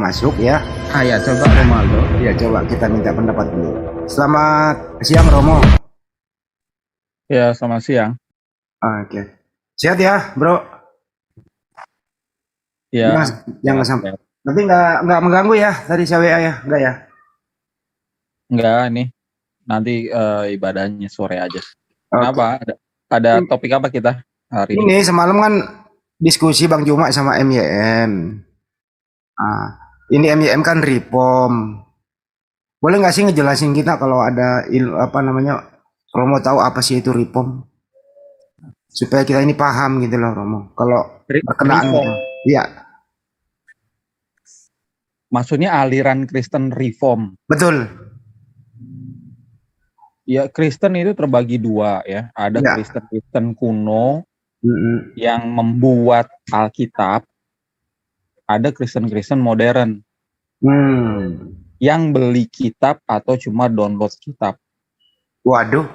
masuk ya. Ya coba Romaldo. Ya coba kita minta pendapat dulu. Selamat siang Romo. Ya, selamat siang. Oke. Sehat ya bro. Ya, Jangan sampai. Tapi nggak mengganggu ya tadi saya WA ya, enggak ya? enggak nih. Nanti ibadahnya sore aja. Oke. Kenapa? Ada topik apa kita hari ini? Ini semalam kan diskusi Bang Juma sama MYM. Ini MYM kan reform. Boleh nggak sih ngejelasin kita kalau ada Romo tahu apa sih itu reform? Supaya kita ini paham gitu loh Romo. Kalau berkenaan Reform. Iya, Maksudnya aliran Kristen Reform. betul. Ya, Kristen itu terbagi dua ya. Ada Ya. Kristen kuno Mm-mm. yang membuat Alkitab. Ada Kristen modern yang beli kitab atau cuma download kitab. Waduh.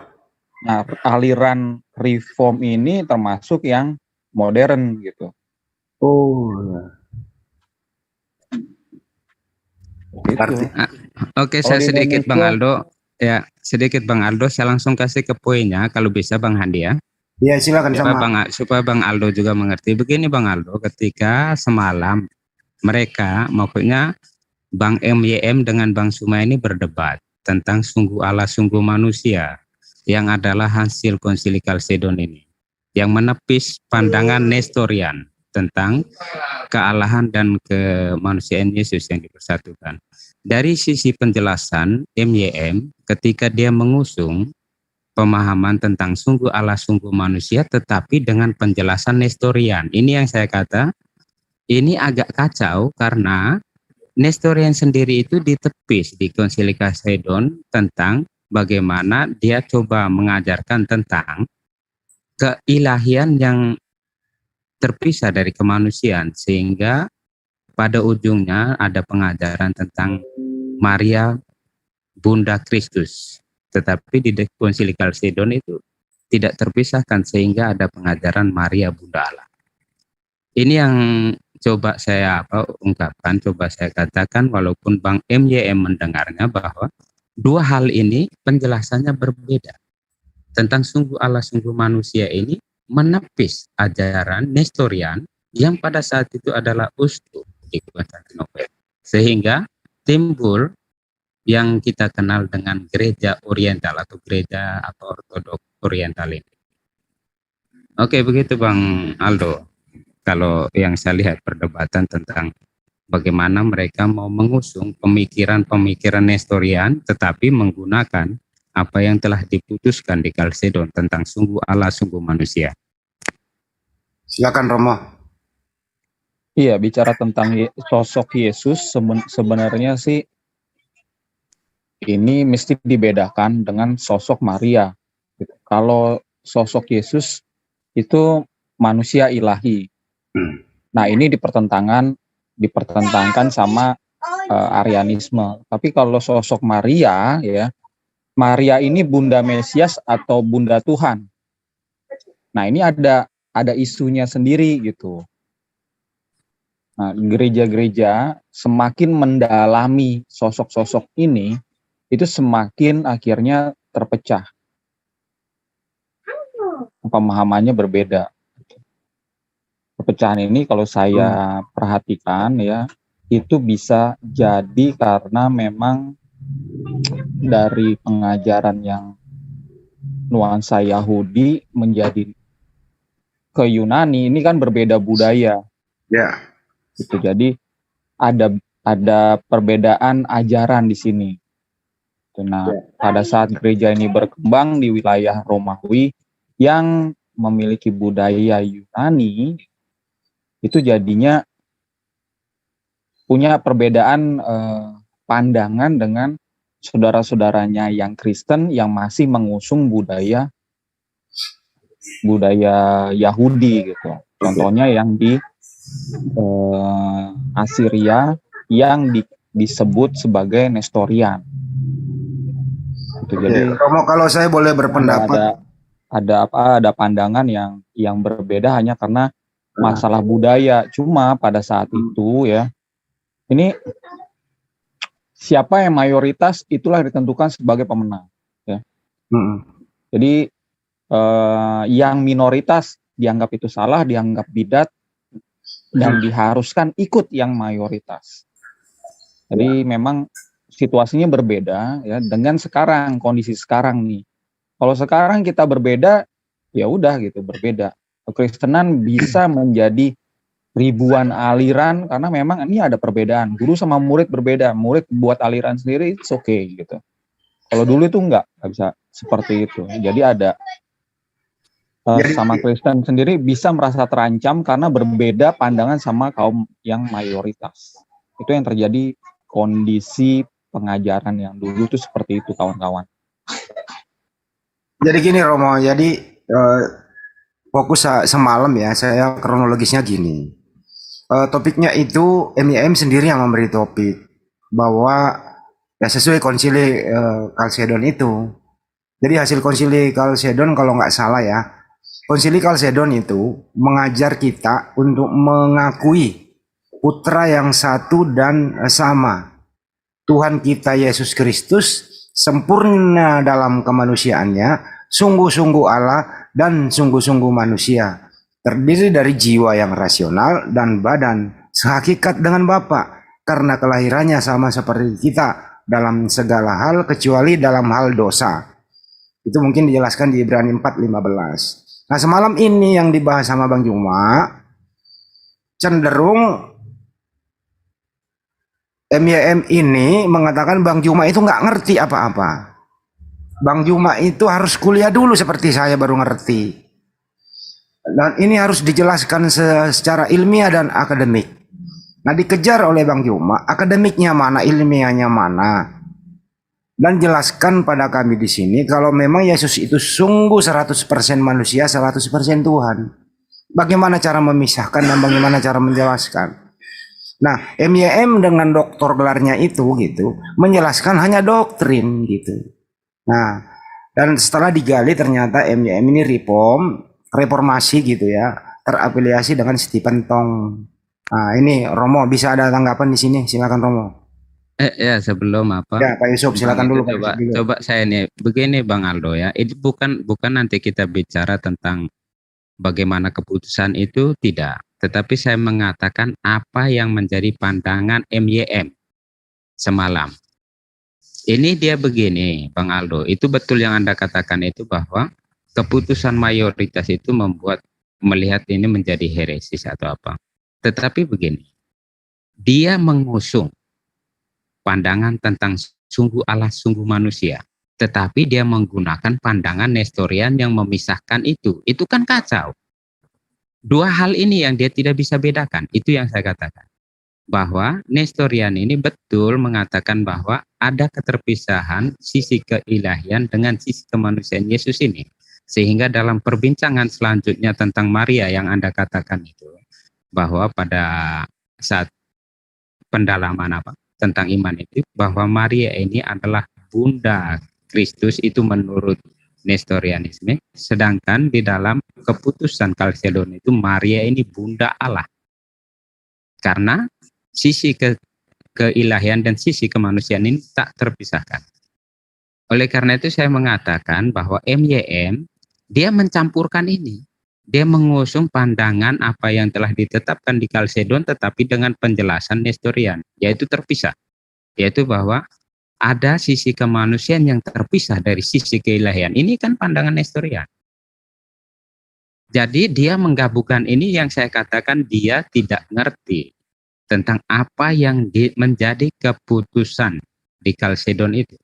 Nah, aliran Reform ini termasuk yang modern gitu. Oh. Gitu. Berarti Oke, Kalau saya di sedikit Bang Indonesia- Aldo. Ya, sedikit Bang Aldo. Saya langsung kasih ke poinnya kalau bisa Bang Handi ya. ya silakan Supaya Bang Aldo juga mengerti. Begini Bang Aldo, ketika semalam mereka, maksudnya Bang MYM dengan Bang Suma ini berdebat tentang sungguh Allah sungguh manusia yang adalah hasil konsili Kalsedon ini, yang menepis pandangan Nestorian tentang kealahan dan kemanusiaan Yesus yang dipersatukan. Dari sisi penjelasan MYM, ketika dia mengusung pemahaman tentang sungguh Allah sungguh manusia tetapi dengan penjelasan Nestorian, ini yang saya kata ini agak kacau karena Nestorian sendiri itu ditepis di Konsili Kalsedon tentang bagaimana dia coba mengajarkan tentang keilahian yang terpisah dari kemanusiaan, sehingga pada ujungnya ada pengajaran tentang Maria Bunda Kristus, tetapi di Konsili Kalsedon itu tidak terpisahkan sehingga ada pengajaran Maria Bunda Allah. Ini yang coba saya ungkapkan, coba saya katakan, walaupun Bang MYM mendengarnya bahwa dua hal ini penjelasannya berbeda. Tentang sungguh Allah sungguh manusia ini menepis ajaran Nestorian yang pada saat itu adalah uskup di Konstantinopel, sehingga timbul yang kita kenal dengan gereja oriental atau gereja atau ortodok oriental ini. Oke, begitu Bang Aldo. Kalau yang saya lihat perdebatan tentang bagaimana mereka mau mengusung pemikiran-pemikiran Nestorian tetapi menggunakan apa yang telah diputuskan di Kalsedon tentang sungguh Allah sungguh manusia. silakan Romo. Iya, bicara tentang sosok Yesus sebenarnya sih ini mesti dibedakan dengan sosok Maria. Gitu. Kalau sosok Yesus itu manusia ilahi. Nah, ini dipertentangkan sama Arianisme. Tapi kalau sosok Maria ya, Maria ini Bunda Mesias atau Bunda Tuhan. Nah, ini ada isunya sendiri gitu. Nah, gereja-gereja semakin mendalami sosok-sosok ini, itu semakin akhirnya terpecah. Pemahamannya berbeda. Perpecahan ini kalau saya perhatikan ya, itu bisa jadi karena memang dari pengajaran yang nuansa Yahudi menjadi ke Yunani, ini kan berbeda budaya. Ya. Gitu. Jadi ada perbedaan ajaran di sini. Nah, pada saat gereja ini berkembang di wilayah Romawi yang memiliki budaya Yunani, itu jadinya punya perbedaan pandangan dengan saudara-saudaranya yang Kristen yang masih mengusung budaya Yahudi gitu. Contohnya yang di Assyria yang disebut sebagai Nestorian. Gitu. Jadi Romo, kalau saya boleh berpendapat, ada pandangan yang berbeda hanya karena masalah budaya. Cuma pada saat itu ya Ini siapa yang mayoritas itulah ditentukan sebagai pemenang. Mm-mm. Jadi yang minoritas dianggap itu salah, dianggap bidat, dan diharuskan ikut yang mayoritas. Jadi memang situasinya berbeda ya dengan sekarang, kondisi sekarang nih. Kalau sekarang kita berbeda, ya udah gitu, berbeda. Kekristenan bisa menjadi ribuan aliran karena memang ini ada perbedaan. Guru sama murid berbeda, murid buat aliran sendiri, it's okay gitu. Kalau dulu itu nggak bisa seperti itu. Jadi ada Jadi sama Kristen sendiri bisa merasa terancam karena berbeda pandangan sama kaum yang mayoritas. Itu yang terjadi kondisi pengajaran yang dulu itu seperti itu, kawan-kawan. jadi gini Romo, jadi fokus semalam ya, saya kronologisnya gini. Topiknya itu MIM sendiri yang memberi topik bahwa ya sesuai konsili Kalsedon itu. Jadi hasil konsili Kalsedon kalau nggak salah ya, konsili Kalsedon itu mengajar kita untuk mengakui putra yang satu dan sama. Tuhan kita Yesus Kristus sempurna dalam kemanusiaannya, sungguh-sungguh Allah dan sungguh-sungguh manusia. Terdiri dari jiwa yang rasional dan badan sehakikat dengan Bapa, karena kelahirannya sama seperti kita dalam segala hal kecuali dalam hal dosa. Itu mungkin dijelaskan di Ibrani 4:15. Nah, semalam ini yang dibahas sama Bang Juma cenderung MYM ini mengatakan Bang Juma itu nggak ngerti apa-apa. Bang Juma itu harus kuliah dulu seperti saya baru ngerti. Dan ini harus dijelaskan secara ilmiah dan akademik. Nah, dikejar oleh Bang Juma, akademiknya mana, ilmiahnya mana. Dan jelaskan pada kami di sini kalau memang Yesus itu sungguh 100% manusia, 100% Tuhan. Bagaimana cara memisahkan dan bagaimana cara menjelaskan? Nah, MYM dengan doktor gelarnya itu gitu, menjelaskan hanya doktrin gitu. Nah, dan setelah digali ternyata MYM ini reformasi gitu ya, terafiliasi dengan Stephen Tong. Nah, ini Romo bisa ada tanggapan di sini, silakan Romo. Ya sebelum apa? Ya, Pak Yusuf silakan dulu Pak Yusuf dulu. Coba saya nih begini Bang Aldo ya. Ini bukan nanti kita bicara tentang bagaimana keputusan itu, tidak. Tetapi saya mengatakan apa yang menjadi pandangan MYM semalam. Ini dia begini, Bang Aldo. Itu betul yang Anda katakan itu bahwa keputusan mayoritas itu melihat ini menjadi heresis atau apa. Tetapi begini, dia mengusung pandangan tentang sungguh Allah, sungguh manusia. Tetapi dia menggunakan pandangan Nestorian yang memisahkan itu. Itu kan kacau. Dua hal ini yang dia tidak bisa bedakan. Itu yang saya katakan. Bahwa Nestorian ini betul mengatakan bahwa ada keterpisahan sisi keilahian dengan sisi kemanusiaan Yesus ini. Sehingga dalam perbincangan selanjutnya tentang Maria yang Anda katakan itu, bahwa pada saat pendalaman tentang iman itu, bahwa Maria ini adalah bunda Kristus, itu menurut Nestorianisme, sedangkan di dalam keputusan Kalsedon itu Maria ini bunda Allah. Karena sisi keilahian dan sisi kemanusiaan ini tak terpisahkan. Oleh karena itu saya mengatakan bahwa MYM dia mencampurkan ini. Dia mengusung pandangan apa yang telah ditetapkan di Kalsedon tetapi dengan penjelasan Nestorian, yaitu terpisah. Yaitu bahwa ada sisi kemanusiaan yang terpisah dari sisi keilahian. Ini kan pandangan Nestorian. Jadi dia menggabungkan ini yang saya katakan dia tidak ngerti tentang apa yang menjadi keputusan di Kalsedon itu.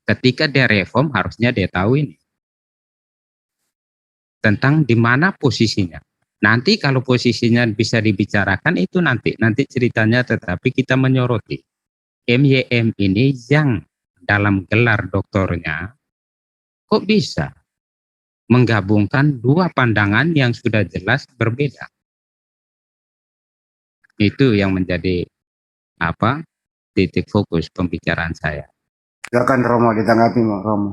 Ketika dia reform harusnya dia tahu ini. Tentang di mana posisinya. Nanti kalau posisinya bisa dibicarakan itu nanti ceritanya, tetapi kita menyoroti MYM ini yang dalam gelar doktornya kok bisa menggabungkan dua pandangan yang sudah jelas berbeda. Itu yang menjadi titik fokus pembicaraan saya. Silakan Romo ditanggapi Romo.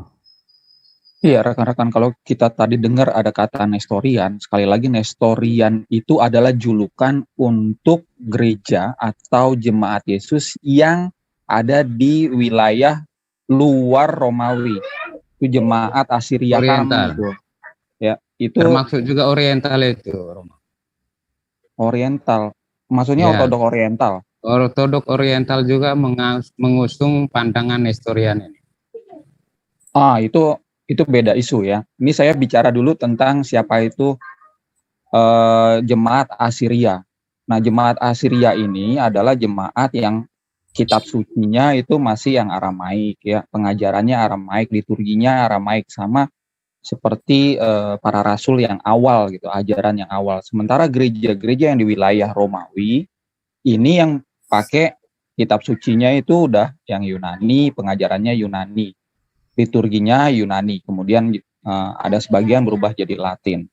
Iya, rekan-rekan, kalau kita tadi dengar ada kata Nestorian, sekali lagi Nestorian itu adalah julukan untuk gereja atau jemaat Yesus yang ada di wilayah luar Romawi. Itu jemaat Assyriacum Oriental. itu. Ya, itu Termasuk juga Oriental itu, Romo. Oriental. Maksudnya Ya, Ortodok Oriental. Ortodok Oriental juga mengusung pandangan Nestorian ini. Itu beda isu ya. Ini saya bicara dulu tentang siapa itu jemaat Assyria. Nah, jemaat Assyria ini adalah jemaat yang kitab sucinya itu masih yang Aramaik ya, pengajarannya Aramaik, liturginya Aramaik, sama seperti para rasul yang awal gitu, ajaran yang awal. Sementara gereja-gereja yang di wilayah Romawi ini yang pakai kitab sucinya itu udah yang Yunani, pengajarannya Yunani, liturginya Yunani, kemudian ada sebagian berubah jadi Latin.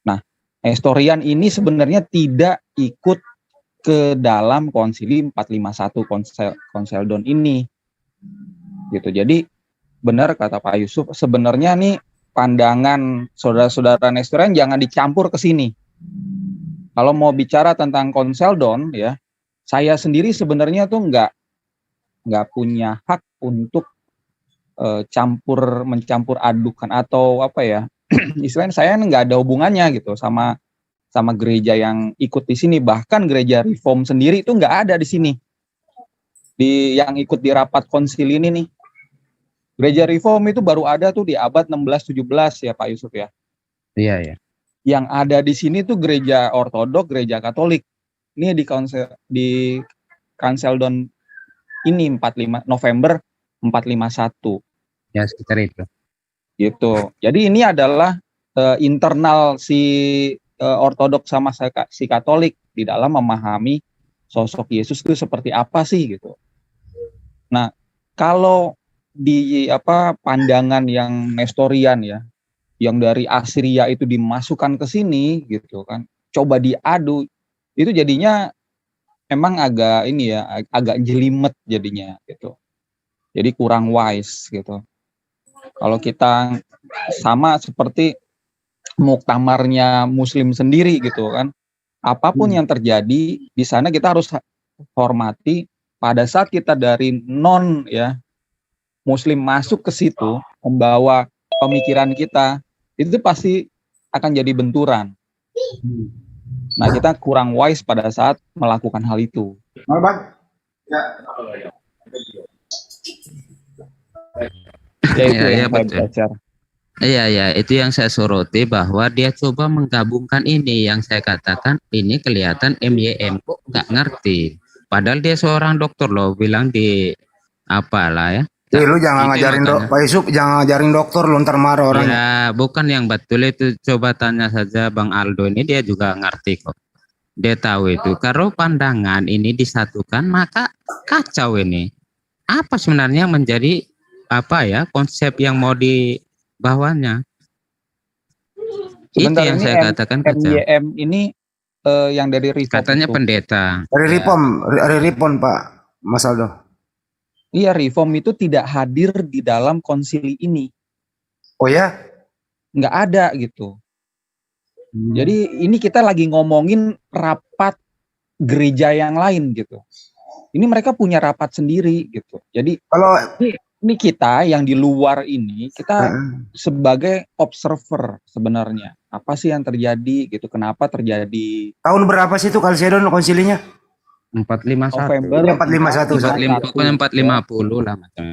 Nah, Nestorian ini sebenarnya tidak ikut ke dalam konsili 451 Konseldon ini gitu. Jadi benar kata Pak Yusuf, sebenarnya nih pandangan saudara-saudara Nestorian jangan dicampur ke sini. Kalau mau bicara tentang Konseldon ya, saya sendiri sebenarnya tuh nggak punya hak untuk mencampur adukan atau apa ya, istilahnya saya nggak ada hubungannya gitu sama gereja yang ikut di sini. Bahkan gereja Reform sendiri itu nggak ada di sini, yang ikut di rapat konsili ini nih. Gereja Reform itu baru ada tuh di abad 16-17 ya Pak Yusuf ya. Iya, ya. Yang ada di sini tuh gereja Ortodok, gereja Katolik. Ini di Kanseldon ini 45 November 451. Ya, sekitar itu. Gitu. Jadi ini adalah internal si Ortodok sama si Katolik di dalam memahami sosok Yesus itu seperti apa sih gitu. Nah, kalau di pandangan yang Nestorian ya, yang dari Assyria itu dimasukkan ke sini gitu kan, coba diadu, itu jadinya emang agak ini ya, agak jelimet jadinya gitu. Jadi kurang wise gitu. Kalau kita sama seperti muktamarnya Muslim sendiri gitu kan, apapun yang terjadi di sana kita harus hormati. Pada saat kita dari non ya Muslim masuk ke situ membawa pemikiran kita, itu pasti akan jadi benturan. Nah, kita kurang wise pada saat melakukan hal itu. Ya, itu Ya, yang saya betul. belajar. Iya, ya, itu yang saya soroti, bahwa dia coba menggabungkan ini. Yang saya katakan ini kelihatan MYM kok nggak ngerti. Padahal dia seorang dokter loh, bilang di apalah ya. Lu jangan Itu ngajarin makanya. Pak Yusuf, jangan ngajarin dokter, lu ntar marah orangnya. Ya, bukan yang betul itu. Coba tanya saja Bang Aldo, ini dia juga ngerti kok. Dia tahu itu. Kalau pandangan ini disatukan, maka kacau ini. Apa sebenarnya menjadi konsep yang mau dibawanya? Itu Sebentar, yang ini saya katakan kacau. MYM ini yang dari Reform Katanya itu. pendeta. Dari Ya. Ripon Pak Mas Aldo. Iya, Reform itu tidak hadir di dalam konsili ini. Oh ya? Nggak ada gitu. Jadi ini kita lagi ngomongin rapat gereja yang lain gitu. Ini mereka punya rapat sendiri gitu. Jadi Kalau ini kita yang di luar ini, kita sebagai observer sebenarnya. Apa sih yang terjadi gitu, kenapa terjadi. tahun berapa sih itu Kalsedon konsilinya? 451. November Iya, 451. 45, pokoknya 450 lah macam.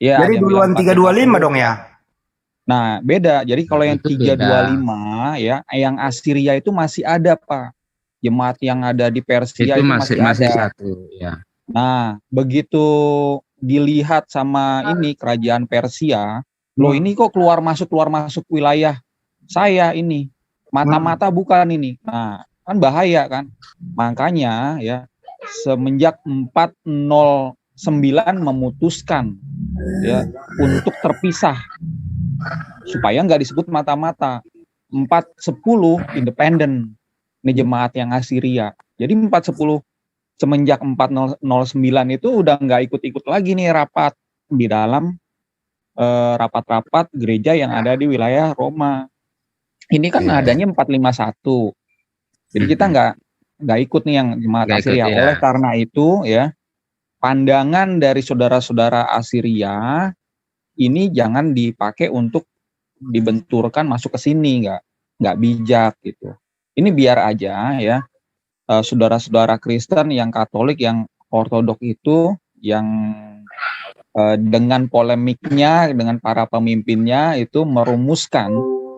Ya, Jadi duluan 325 dong ya? Nah, beda. Jadi kalau yang Itu 325 ya, yang Assyria itu masih ada, Pak. Jemaat yang ada di Persia Itu itu masih ada. satu, ya. Nah, begitu dilihat sama ini kerajaan Persia, loh ini kok keluar masuk wilayah saya ini. Mata-mata bukan ini. Nah, kan bahaya kan. Makanya ya semenjak 409 memutuskan ya untuk terpisah supaya nggak disebut mata-mata. 410 independen ini jemaat yang Assyria. Jadi 410 semenjak 409 itu udah nggak ikut-ikut lagi nih rapat di dalam rapat-rapat gereja yang ada di wilayah Roma. Ini kan Iya. adanya 451. Jadi kita nggak ikut nih yang jemaat Nggak ikut, Asiria. ya. Oleh karena itu ya, pandangan dari saudara-saudara Asiria ini jangan dipakai untuk dibenturkan masuk ke sini, nggak bijak gitu. Ini biar aja ya, saudara-saudara Kristen yang Katolik, yang Ortodok itu yang dengan polemiknya dengan para pemimpinnya itu merumuskan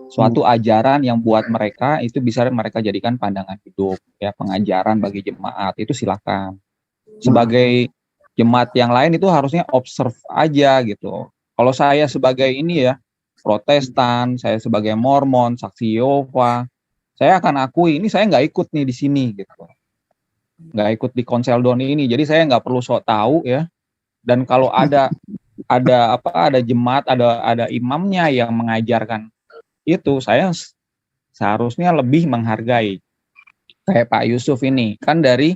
suatu ajaran yang buat mereka itu bisa mereka jadikan pandangan hidup ya, pengajaran bagi jemaat itu silakan. Sebagai jemaat yang lain itu harusnya observe aja gitu. Kalau saya sebagai ini ya Protestan, saya sebagai Mormon, Saksi Yehova, saya akan akui ini saya nggak ikut nih di sini gitu, nggak ikut di Konseldon ini. Jadi saya nggak perlu sok tahu ya. Dan kalau ada jemaat, ada imamnya yang mengajarkan itu, saya seharusnya lebih menghargai. Kayak Pak Yusuf ini kan dari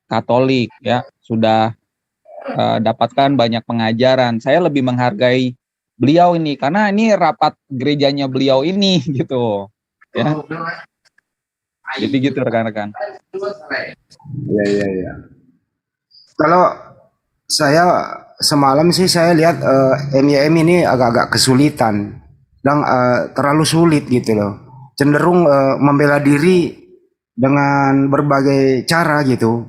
Katolik ya, sudah dapatkan banyak pengajaran. Saya lebih menghargai beliau ini karena ini rapat gerejanya beliau ini gitu ya. Jadi gitu rekan-rekan. Iya. Kalau saya semalam sih saya lihat MYM ini agak-agak kesulitan dan terlalu sulit gitu loh. Cenderung membela diri dengan berbagai cara gitu.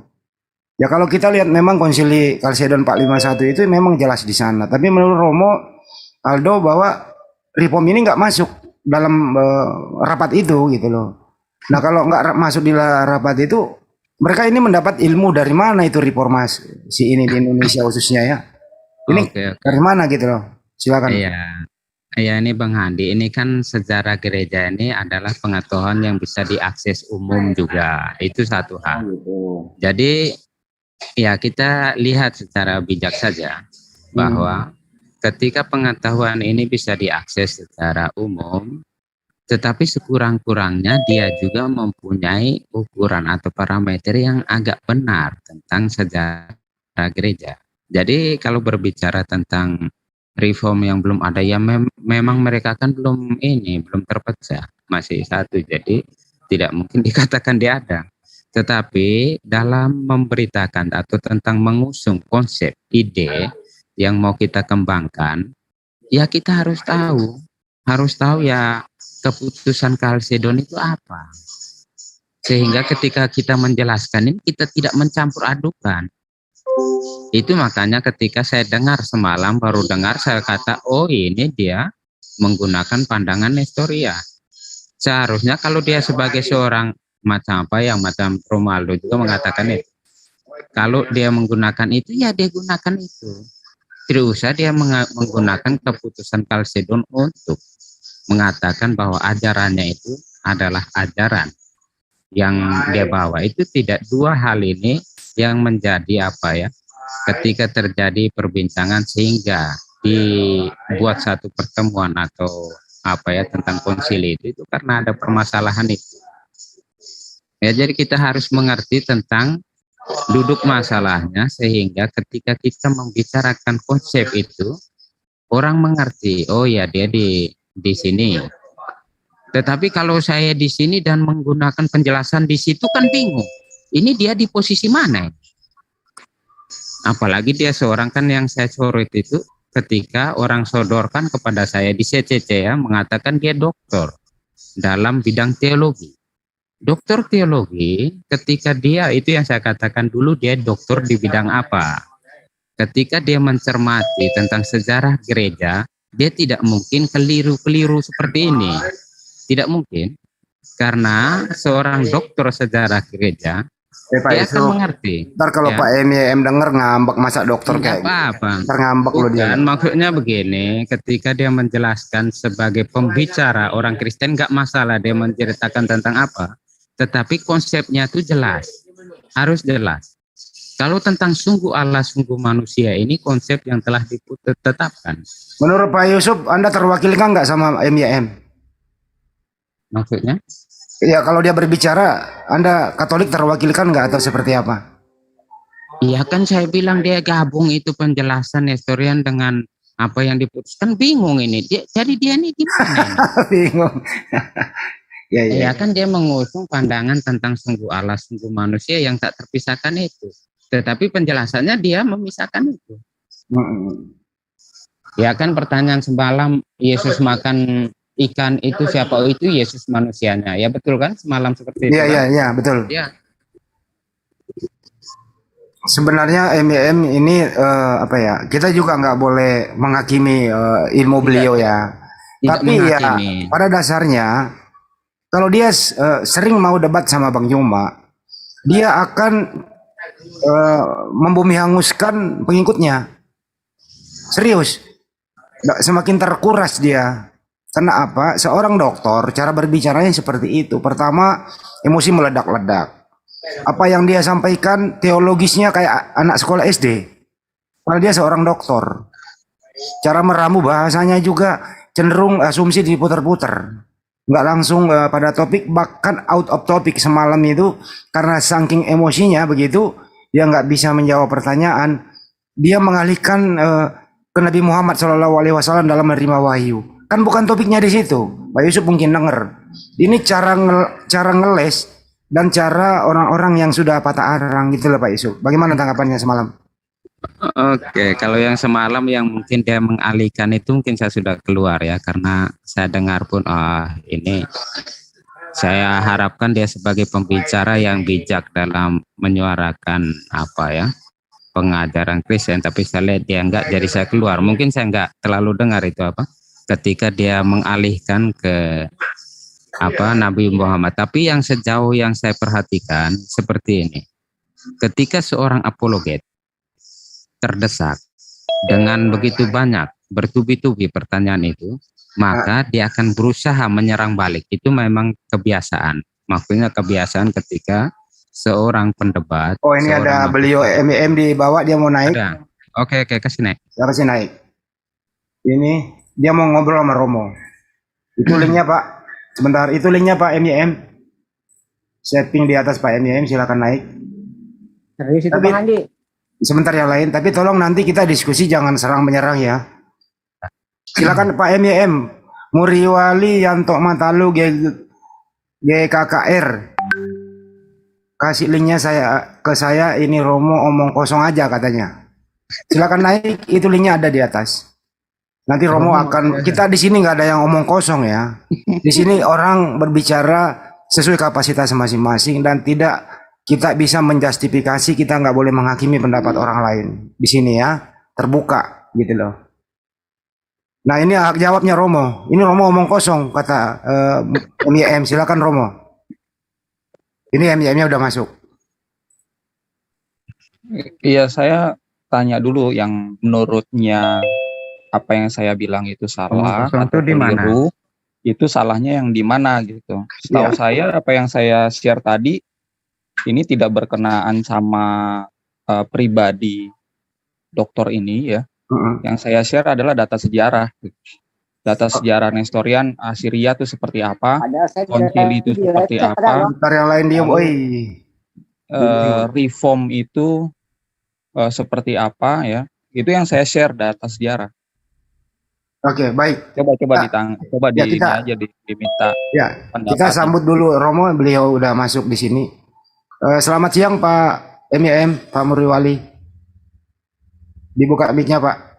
Ya kalau kita lihat memang Konsili Kalsedon 451 itu memang jelas di sana. Tapi menurut Romo Aldo bahwa Reform ini nggak masuk dalam rapat itu gitu loh. Nah kalau nggak masuk di rapat itu, mereka ini mendapat ilmu dari mana itu reformasi si ini di Indonesia khususnya ya? Ini Oke. dari mana gitu loh? Silakan. Iya, ini Bang Handi, ini kan sejarah gereja ini adalah pengetahuan yang bisa diakses umum juga. Itu satu hal. Jadi ya kita lihat secara bijak saja bahwa ketika pengetahuan ini bisa diakses secara umum, tetapi sekurang-kurangnya dia juga mempunyai ukuran atau parameter yang agak benar tentang sejarah gereja. Jadi kalau berbicara tentang reform yang belum ada, ya memang mereka kan belum terpecah, masih satu, jadi tidak mungkin dikatakan dia ada. Tetapi dalam memberitakan atau tentang mengusung konsep ide yang mau kita kembangkan, ya kita harus tahu ya keputusan Kalsedon itu apa, sehingga ketika kita menjelaskan ini kita tidak mencampur adukan. Itu makanya ketika saya dengar semalam, baru dengar, saya kata oh ini dia menggunakan pandangan Nestoria. Seharusnya kalau dia sebagai seorang macam Romaldo juga mengatakan itu, kalau dia menggunakan itu ya dia gunakan itu, tidak usah dia menggunakan keputusan Kalsedon untuk mengatakan bahwa ajarannya itu adalah ajaran yang dia bawa. Itu tidak, dua hal ini yang menjadi ketika terjadi perbincangan sehingga dibuat satu pertemuan atau tentang konsili itu karena ada permasalahan itu. Ya, jadi kita harus mengerti tentang duduk masalahnya sehingga ketika kita membicarakan konsep itu orang mengerti, oh ya dia di sini. Tetapi kalau saya di sini dan menggunakan penjelasan di situ kan bingung. Ini dia di posisi mana? Apalagi dia seorang, kan yang saya sorot itu ketika orang sodorkan kepada saya di CCC ya, mengatakan dia doktor dalam bidang teologi. Doktor teologi, ketika dia itu yang saya katakan dulu, dia doktor di bidang apa? Ketika dia mencermati tentang sejarah gereja, dia tidak mungkin keliru-keliru seperti ini. Tidak mungkin. Karena seorang dokter sejarah gereja, Pak dia Yusuf, akan mengerti. ntar kalau Ya. Pak MYM denger ngambek, masa dokter kayak gitu. Apa-apa. Ntar ngambek loh dia. Bukan, maksudnya begini, ketika dia menjelaskan sebagai pembicara orang Kristen, nggak masalah dia menceritakan tentang apa. Tetapi konsepnya itu jelas. Harus jelas. Kalau tentang sungguh Allah, sungguh manusia, ini konsep yang telah ditetapkan. Menurut Pak Yusuf, Anda terwakilkan nggak sama MYM? Maksudnya? Ya kalau dia berbicara, Anda Katolik terwakilkan nggak atau seperti apa? Iya kan saya bilang dia gabung itu penjelasan Nestorian dengan apa yang diputuskan, bingung ini. Jadi dia ini gimana ini? Bingung. Ya, ya. Ya kan dia mengusung pandangan tentang sungguh Allah, sungguh manusia yang tak terpisahkan itu. Tetapi penjelasannya dia memisahkan itu. Mm-mm. Ya kan pertanyaan semalam, Yesus makan ikan itu siapa? Oh, itu Yesus manusianya. Ya betul kan semalam seperti itu Iya, kan? iya, iya, betul. Ya. Sebenarnya MYM ini apa ya? Kita juga nggak boleh menghakimi ilmu beliau ya. Tidak Tapi ya menghakimi. pada dasarnya kalau dia sering mau debat sama Bang Juma, dia akan membumi hanguskan pengikutnya. Serius. Semakin terkuras dia. Karena apa? Seorang dokter cara berbicaranya seperti itu. Pertama, emosi meledak-ledak. Apa yang dia sampaikan teologisnya kayak anak sekolah SD. Padahal dia seorang dokter. Cara meramu bahasanya juga cenderung asumsi diputar-putar. Nggak langsung pada topik, bahkan out of topic semalam itu karena saking emosinya begitu dia nggak bisa menjawab pertanyaan, dia mengalihkan ke Nabi Muhammad SAW dalam menerima wahyu. Kan bukan topiknya di situ. Pak Yusuf mungkin denger. Ini cara ngeles dan cara orang-orang yang sudah patah arang gitu loh Pak Yusuf. Bagaimana tanggapannya semalam? Oke, kalau yang semalam yang mungkin dia mengalihkan itu mungkin saya sudah keluar ya, karena saya dengar pun ini saya harapkan dia sebagai pembicara yang bijak dalam menyuarakan apa ya pengajaran Kristen, tapi saya lihat dia enggak, jadi saya keluar. Mungkin saya enggak terlalu dengar itu apa ketika dia mengalihkan ke apa Nabi Muhammad. Tapi yang sejauh yang saya perhatikan seperti ini, ketika seorang apologet terdesak dengan begitu banyak bertubi-tubi pertanyaan itu, maka dia akan berusaha menyerang balik. Itu memang kebiasaan. Maksudnya kebiasaan ketika seorang pendebat. Oh ini ada beliau MYM di bawah, dia mau naik. Ada. Oke, kasih naik. Kasih naik. Ini dia mau ngobrol sama Romo. Itu linknya Pak. Sebentar, itu linknya Pak MYM. Setting di atas Pak MYM, silakan naik. Serius itu Bang Andi. Sebentar yang lain, tapi tolong nanti kita diskusi jangan serang menyerang ya. Silakan Pak MYM, Muriwali Yanto Matalu GKKR. Kasih linknya ke saya, ini Romo omong kosong aja katanya. Silakan naik, itu linknya ada di atas. Nanti Romo akan, kita di sini nggak ada yang omong kosong ya. Di sini orang berbicara sesuai kapasitas masing-masing dan tidak kita bisa menjustifikasi, kita nggak boleh menghakimi pendapat orang lain di sini ya, terbuka gitu loh. Nah ini hak jawabnya Romo. Ini Romo omong kosong kata MYM. Silakan Romo. Ini MYM-nya udah masuk. Iya, saya tanya dulu yang menurutnya apa yang saya bilang itu salah atau keliru. Itu salahnya yang di mana gitu. Setahu saya apa yang saya share tadi ini tidak berkenaan sama pribadi dokter ini ya. Yang saya share adalah data sejarah. Data sejarah Nestorian Assyria itu seperti apa, konsili itu seperti apa, yang lain dia, reform itu seperti apa ya. Itu yang saya share data sejarah. Oke, baik. Coba aja diminta. Ya, kita sambut dulu Romo, beliau udah masuk di sini. Selamat siang Pak MYM, Pak Muriwali. Dibuka mic-nya Pak.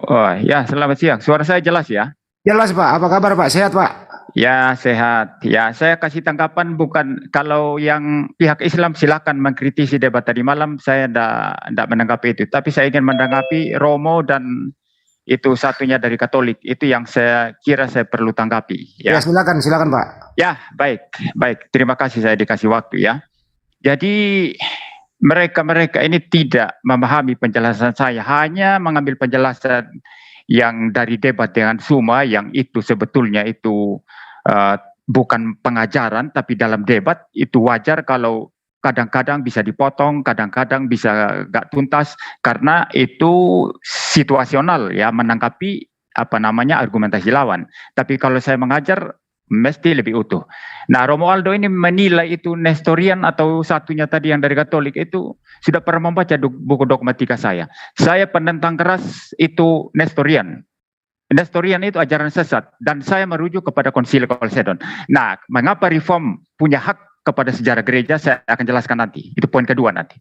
Oh ya, selamat siang. Suara saya jelas ya? Jelas Pak. Apa kabar Pak? Sehat Pak? Ya, sehat. Ya, saya kasih tanggapan bukan kalau yang pihak Islam silakan mengkritisi debat tadi malam, saya tidak menanggapi itu. Tapi saya ingin menanggapi Romo dan itu satunya dari Katolik. Itu yang saya kira saya perlu tanggapi. Ya, silakan Pak. Ya, baik. Terima kasih saya dikasih waktu ya. Jadi mereka ini tidak memahami penjelasan saya, hanya mengambil penjelasan yang dari debat dengan Suma yang itu sebetulnya itu bukan pengajaran, tapi dalam debat itu wajar kalau kadang-kadang bisa dipotong, kadang-kadang bisa gak tuntas karena itu situasional ya, menanggapi argumentasi lawan. Tapi kalau saya mengajar mesti lebih utuh. Nah, Romualdo ini menilai itu Nestorian atau satunya tadi yang dari Katolik itu sudah pernah membaca buku dogmatika saya. Saya penentang keras itu Nestorian. Nestorian itu ajaran sesat dan saya merujuk kepada Konsili Chalcedon. Nah, mengapa Reform punya hak kepada sejarah gereja saya akan jelaskan nanti. Itu poin kedua nanti.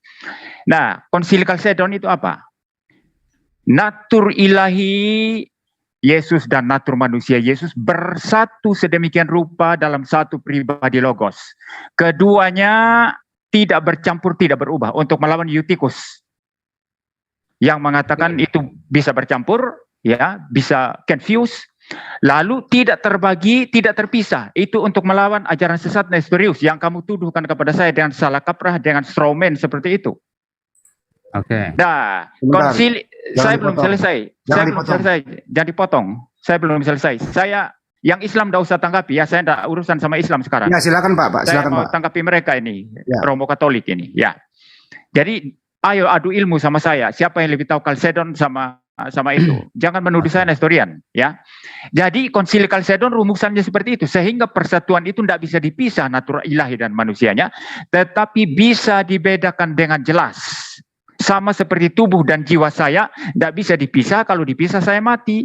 Nah, Konsili Chalcedon itu apa? Natur ilahi Yesus dan natur manusia Yesus bersatu sedemikian rupa dalam satu pribadi logos. Keduanya tidak bercampur, tidak berubah untuk melawan Eutychus yang mengatakan itu bisa bercampur, ya, bisa confuse, lalu tidak terbagi, tidak terpisah. Itu untuk melawan ajaran sesat Nestorius yang kamu tuduhkan kepada saya dengan salah kaprah, dengan strawman seperti itu. Oke. Nah, Bentar. konsili saya belum selesai. Saya belum dipotong. selesai. Jangan dipotong. Saya belum selesai. Saya yang Islam tidak usah tanggapi ya. Saya tidak urusan sama Islam sekarang. Ya, silakan Pak. Saya Silakan mau Pak. tanggapi mereka ini, Ya. Romo Katolik ini. Ya. Jadi ayo adu ilmu sama saya. Siapa yang lebih tahu Chalcedon sama itu? Jangan menuduh saya Nestorian, ya. Jadi Konsili Chalcedon rumusannya seperti itu, sehingga persatuan itu tidak bisa dipisah natur ilahi dan manusianya, tetapi bisa dibedakan dengan jelas. Sama seperti tubuh dan jiwa saya tidak bisa dipisah. Kalau dipisah saya mati.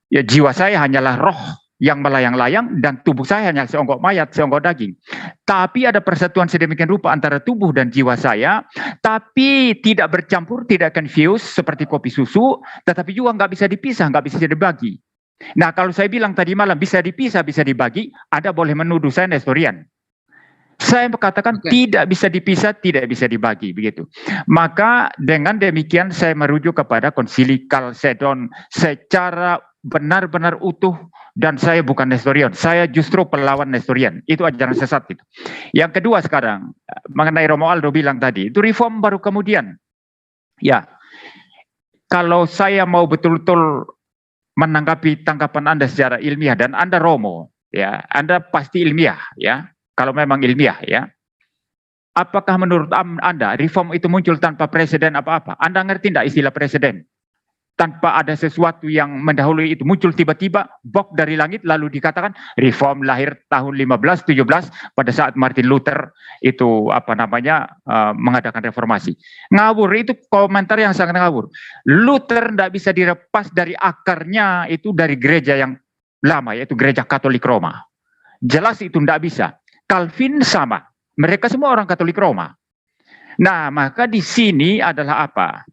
Ya, jiwa saya hanyalah roh yang melayang-layang dan tubuh saya hanya seonggok mayat, seonggok daging. Tapi ada persatuan sedemikian rupa antara tubuh dan jiwa saya, tapi tidak bercampur, tidak confuse seperti kopi susu, tetapi juga nggak bisa dipisah, nggak bisa dibagi. Nah, kalau saya bilang tadi malam bisa dipisah, bisa dibagi, Anda boleh menuduh saya Nestorian. Saya katakan tidak bisa dipisah, tidak bisa dibagi, begitu. Maka dengan demikian saya merujuk kepada Konsili Chalcedon secara benar-benar utuh, dan saya bukan Nestorian, saya justru pelawan Nestorian. Itu ajaran sesat itu. Yang kedua sekarang mengenai Romualdo bilang tadi, itu Reform baru kemudian. Ya, kalau saya mau betul-betul menanggapi tanggapan Anda secara ilmiah, dan Anda Romo, ya, Anda pasti ilmiah, ya. Kalau memang ilmiah, ya. Apakah menurut Anda Reform itu muncul tanpa presiden apa-apa? Anda ngerti tidak istilah presiden? Tanpa ada sesuatu yang mendahului itu muncul tiba-tiba bok dari langit lalu dikatakan Reform lahir tahun 1517 pada saat Martin Luther itu mengadakan reformasi. Ngawur, itu komentar yang sangat ngawur. Luther tidak bisa dilepas dari akarnya itu dari gereja yang lama, yaitu gereja Katolik Roma. Jelas itu tidak bisa. Calvin sama, mereka semua orang Katolik Roma. Nah, maka di sini adalah apa?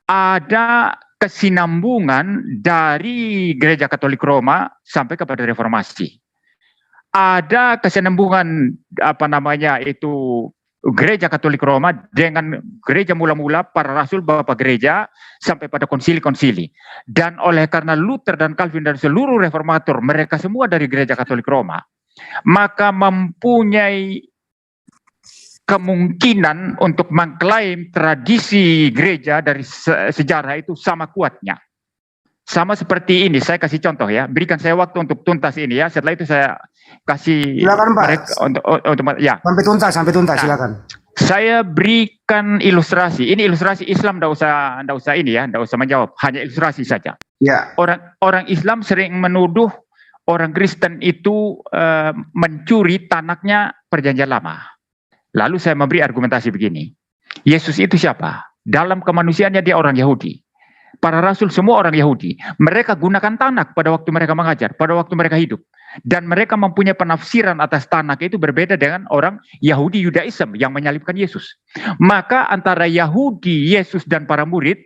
Ada kesinambungan dari gereja Katolik Roma sampai kepada reformasi. Ada kesinambungan gereja Katolik Roma dengan gereja mula-mula para rasul bapak gereja sampai pada konsili-konsili. Dan oleh karena Luther dan Calvin dan seluruh reformator mereka semua dari gereja Katolik Roma, maka mempunyai kemungkinan untuk mengklaim tradisi gereja dari sejarah itu sama kuatnya. Sama seperti ini, saya kasih contoh ya, berikan saya waktu untuk tuntas ini ya, setelah itu saya kasih Silakan Pak. mereka untuk ya. Sampai tuntas, silakan. Saya berikan ilustrasi, ini ilustrasi Islam, enggak usah ini ya, enggak usah menjawab, hanya ilustrasi saja. Ya. Orang Islam sering menuduh orang Kristen itu mencuri tanaknya perjanjian lama. Lalu saya memberi argumentasi begini. Yesus itu siapa? Dalam kemanusiaannya dia orang Yahudi. Para rasul semua orang Yahudi. Mereka gunakan tanak pada waktu mereka mengajar, pada waktu mereka hidup. Dan mereka mempunyai penafsiran atas tanak itu berbeda dengan orang Yahudi Yudaism yang menyalibkan Yesus. Maka antara Yahudi, Yesus dan para murid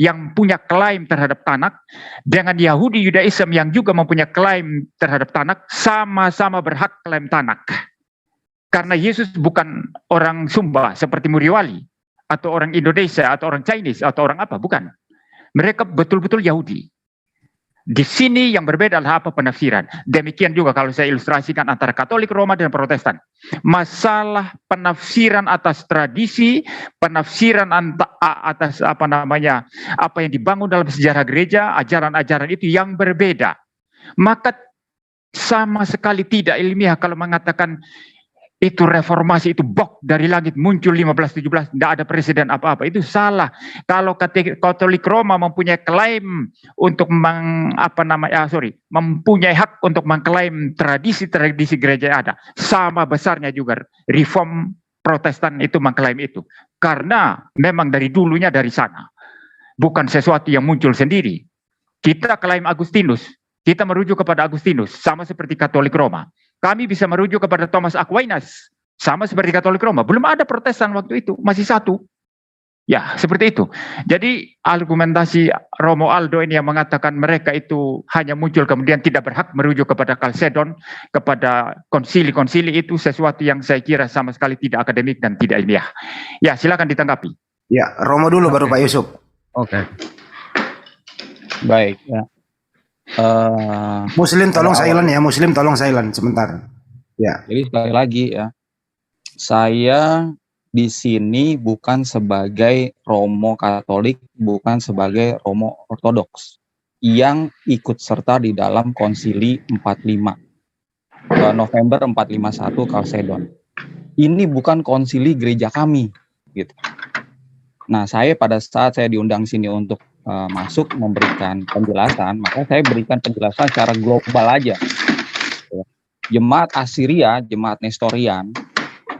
yang punya klaim terhadap tanak dengan Yahudi Yudaism yang juga mempunyai klaim terhadap tanak, sama-sama berhak klaim tanak. Karena Yesus bukan orang Sumba seperti Muriwali atau orang Indonesia atau orang Chinese atau orang apa, bukan. Mereka betul-betul Yahudi. Di sini yang berbeda adalah apa? Penafsiran. Demikian juga kalau saya ilustrasikan antara Katolik Roma dan Protestan. Masalah penafsiran atas tradisi, penafsiran atas apa yang dibangun dalam sejarah gereja, ajaran-ajaran itu yang berbeda. Maka sama sekali tidak ilmiah kalau mengatakan itu reformasi itu bok dari langit muncul 1517, tidak ada presiden apa-apa, itu salah. Kalau Katolik Roma mempunyai klaim untuk mempunyai hak untuk mengklaim tradisi-tradisi gereja yang ada, sama besarnya juga Reform Protestan itu mengklaim itu, karena memang dari dulunya dari sana, bukan sesuatu yang muncul sendiri. Kita klaim Agustinus, kita merujuk kepada Agustinus, sama seperti Katolik Roma. Kami bisa merujuk kepada Thomas Aquinas, sama seperti Katolik Roma. Belum ada Protestan waktu itu, masih satu. Ya, seperti itu. Jadi argumentasi Romo Aldo ini yang mengatakan mereka itu hanya muncul kemudian tidak berhak merujuk kepada Chalcedon, kepada konsili-konsili, itu sesuatu yang saya kira sama sekali tidak akademik dan tidak ilmiah. Ya, silakan ditanggapi. Ya, Romo dulu baru Pak Yusuf. Oke. Baik ya. Muslim tolong silent ya, Muslim tolong silent sebentar. Ya. Jadi sekali lagi ya, saya di sini bukan sebagai Romo Katolik, bukan sebagai Romo Ortodoks yang ikut serta di dalam Konsili 45 November 451 Chalcedon. Ini bukan konsili gereja kami, gitu. Nah, saya pada saat saya diundang sini untuk masuk memberikan penjelasan, maka saya berikan penjelasan secara global aja. Jemaat Assyria, jemaat Nestorian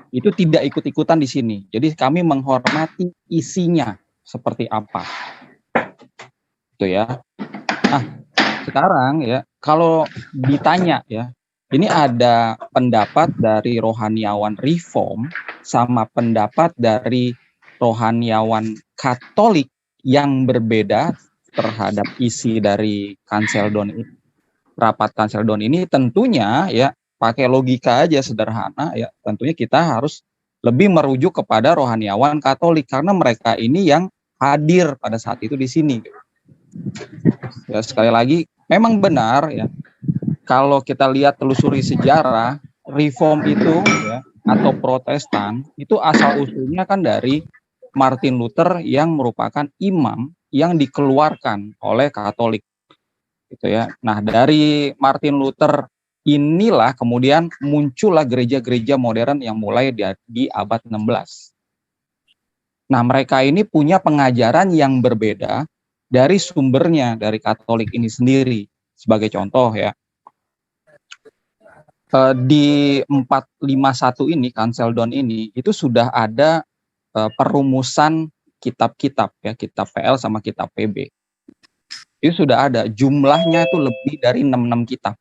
itu tidak ikut-ikutan di sini. Jadi kami menghormati isinya seperti apa. Itu ya. Nah, sekarang ya kalau ditanya ya, ini ada pendapat dari rohaniawan Reform sama pendapat dari rohaniawan Katolik yang berbeda terhadap isi dari Chalcedon ini. Rapat Chalcedon ini tentunya ya pakai logika aja sederhana ya, tentunya kita harus lebih merujuk kepada rohaniawan Katolik karena mereka ini yang hadir pada saat itu di sini. Ya, sekali lagi memang benar ya, kalau kita lihat telusuri sejarah, Reform itu ya atau Protestan itu asal usulnya kan dari Martin Luther yang merupakan imam yang dikeluarkan oleh Katolik, gitu ya. Nah, dari Martin Luther inilah kemudian muncullah gereja-gereja modern yang mulai di abad 16. Nah, mereka ini punya pengajaran yang berbeda dari sumbernya dari Katolik ini sendiri. Sebagai contoh ya, di 451 ini, Chalcedon ini, itu sudah ada perumusan kitab-kitab ya, kitab PL sama kitab PB. Itu sudah ada, jumlahnya itu lebih dari 66 kitab.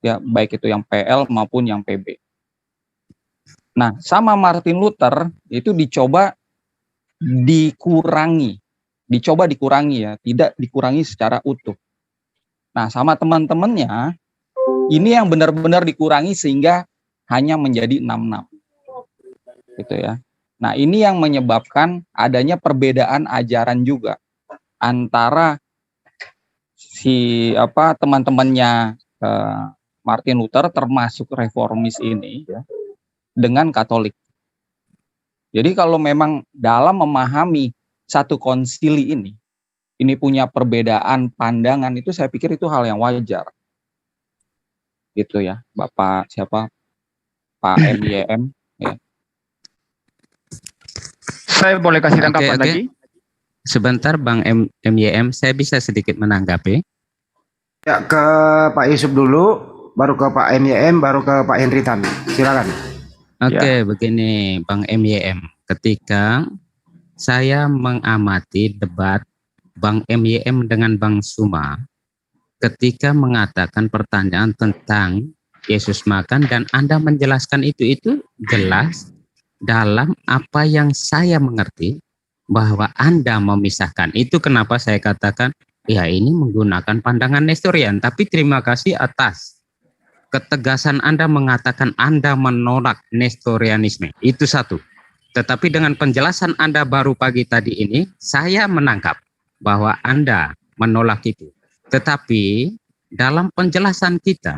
Ya, baik itu yang PL maupun yang PB. Nah, sama Martin Luther itu dicoba dikurangi ya, tidak dikurangi secara utuh. Nah, sama teman-temannya ini yang benar-benar dikurangi sehingga hanya menjadi 66. Gitu ya. Nah, ini yang menyebabkan adanya perbedaan ajaran juga antara teman-temannya Martin Luther termasuk reformis ini ya, dengan Katolik. Jadi kalau memang dalam memahami satu konsili ini punya perbedaan pandangan, itu saya pikir itu hal yang wajar. Gitu ya, Bapak Pak MYM ya. Saya boleh kasih tanggapan Oke. lagi? Sebentar Bang MYM, saya bisa sedikit menanggapi. Ya, ke Pak Yusuf dulu, baru ke Pak MYM, baru ke Pak Henry Tan. Silakan. Oke, begini Bang MYM. Ketika saya mengamati debat Bang MYM dengan Bang Suma, ketika mengatakan pertanyaan tentang Yesus makan dan Anda menjelaskan itu jelas dalam apa yang saya mengerti bahwa Anda memisahkan. Itu kenapa saya katakan ya ini menggunakan pandangan Nestorian. Tapi terima kasih atas ketegasan Anda mengatakan Anda menolak Nestorianisme. Itu satu. Tetapi dengan penjelasan Anda baru pagi tadi ini, saya menangkap bahwa Anda menolak itu. Tetapi dalam penjelasan kita,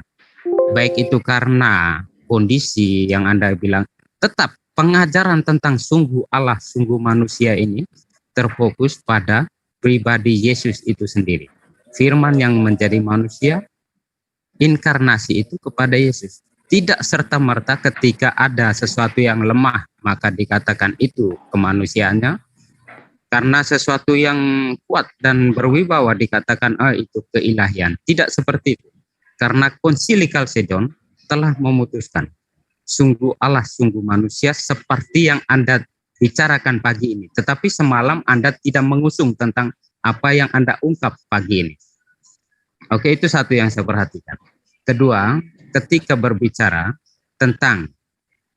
baik itu karena kondisi yang Anda bilang, tetap pengajaran tentang sungguh Allah, sungguh manusia ini terfokus pada pribadi Yesus itu sendiri. Firman yang menjadi manusia, inkarnasi itu kepada Yesus. tidak serta-merta ketika ada sesuatu yang lemah maka dikatakan itu kemanusiaannya, karena sesuatu yang kuat dan berwibawa dikatakan itu keilahian. Tidak seperti itu. Karena Konsili Chalcedon telah memutuskan sungguh Allah, sungguh manusia, seperti yang Anda bicarakan pagi ini. Tetapi semalam Anda tidak mengusung tentang apa yang Anda ungkap pagi ini. Oke, itu satu yang saya perhatikan. Kedua, ketika berbicara tentang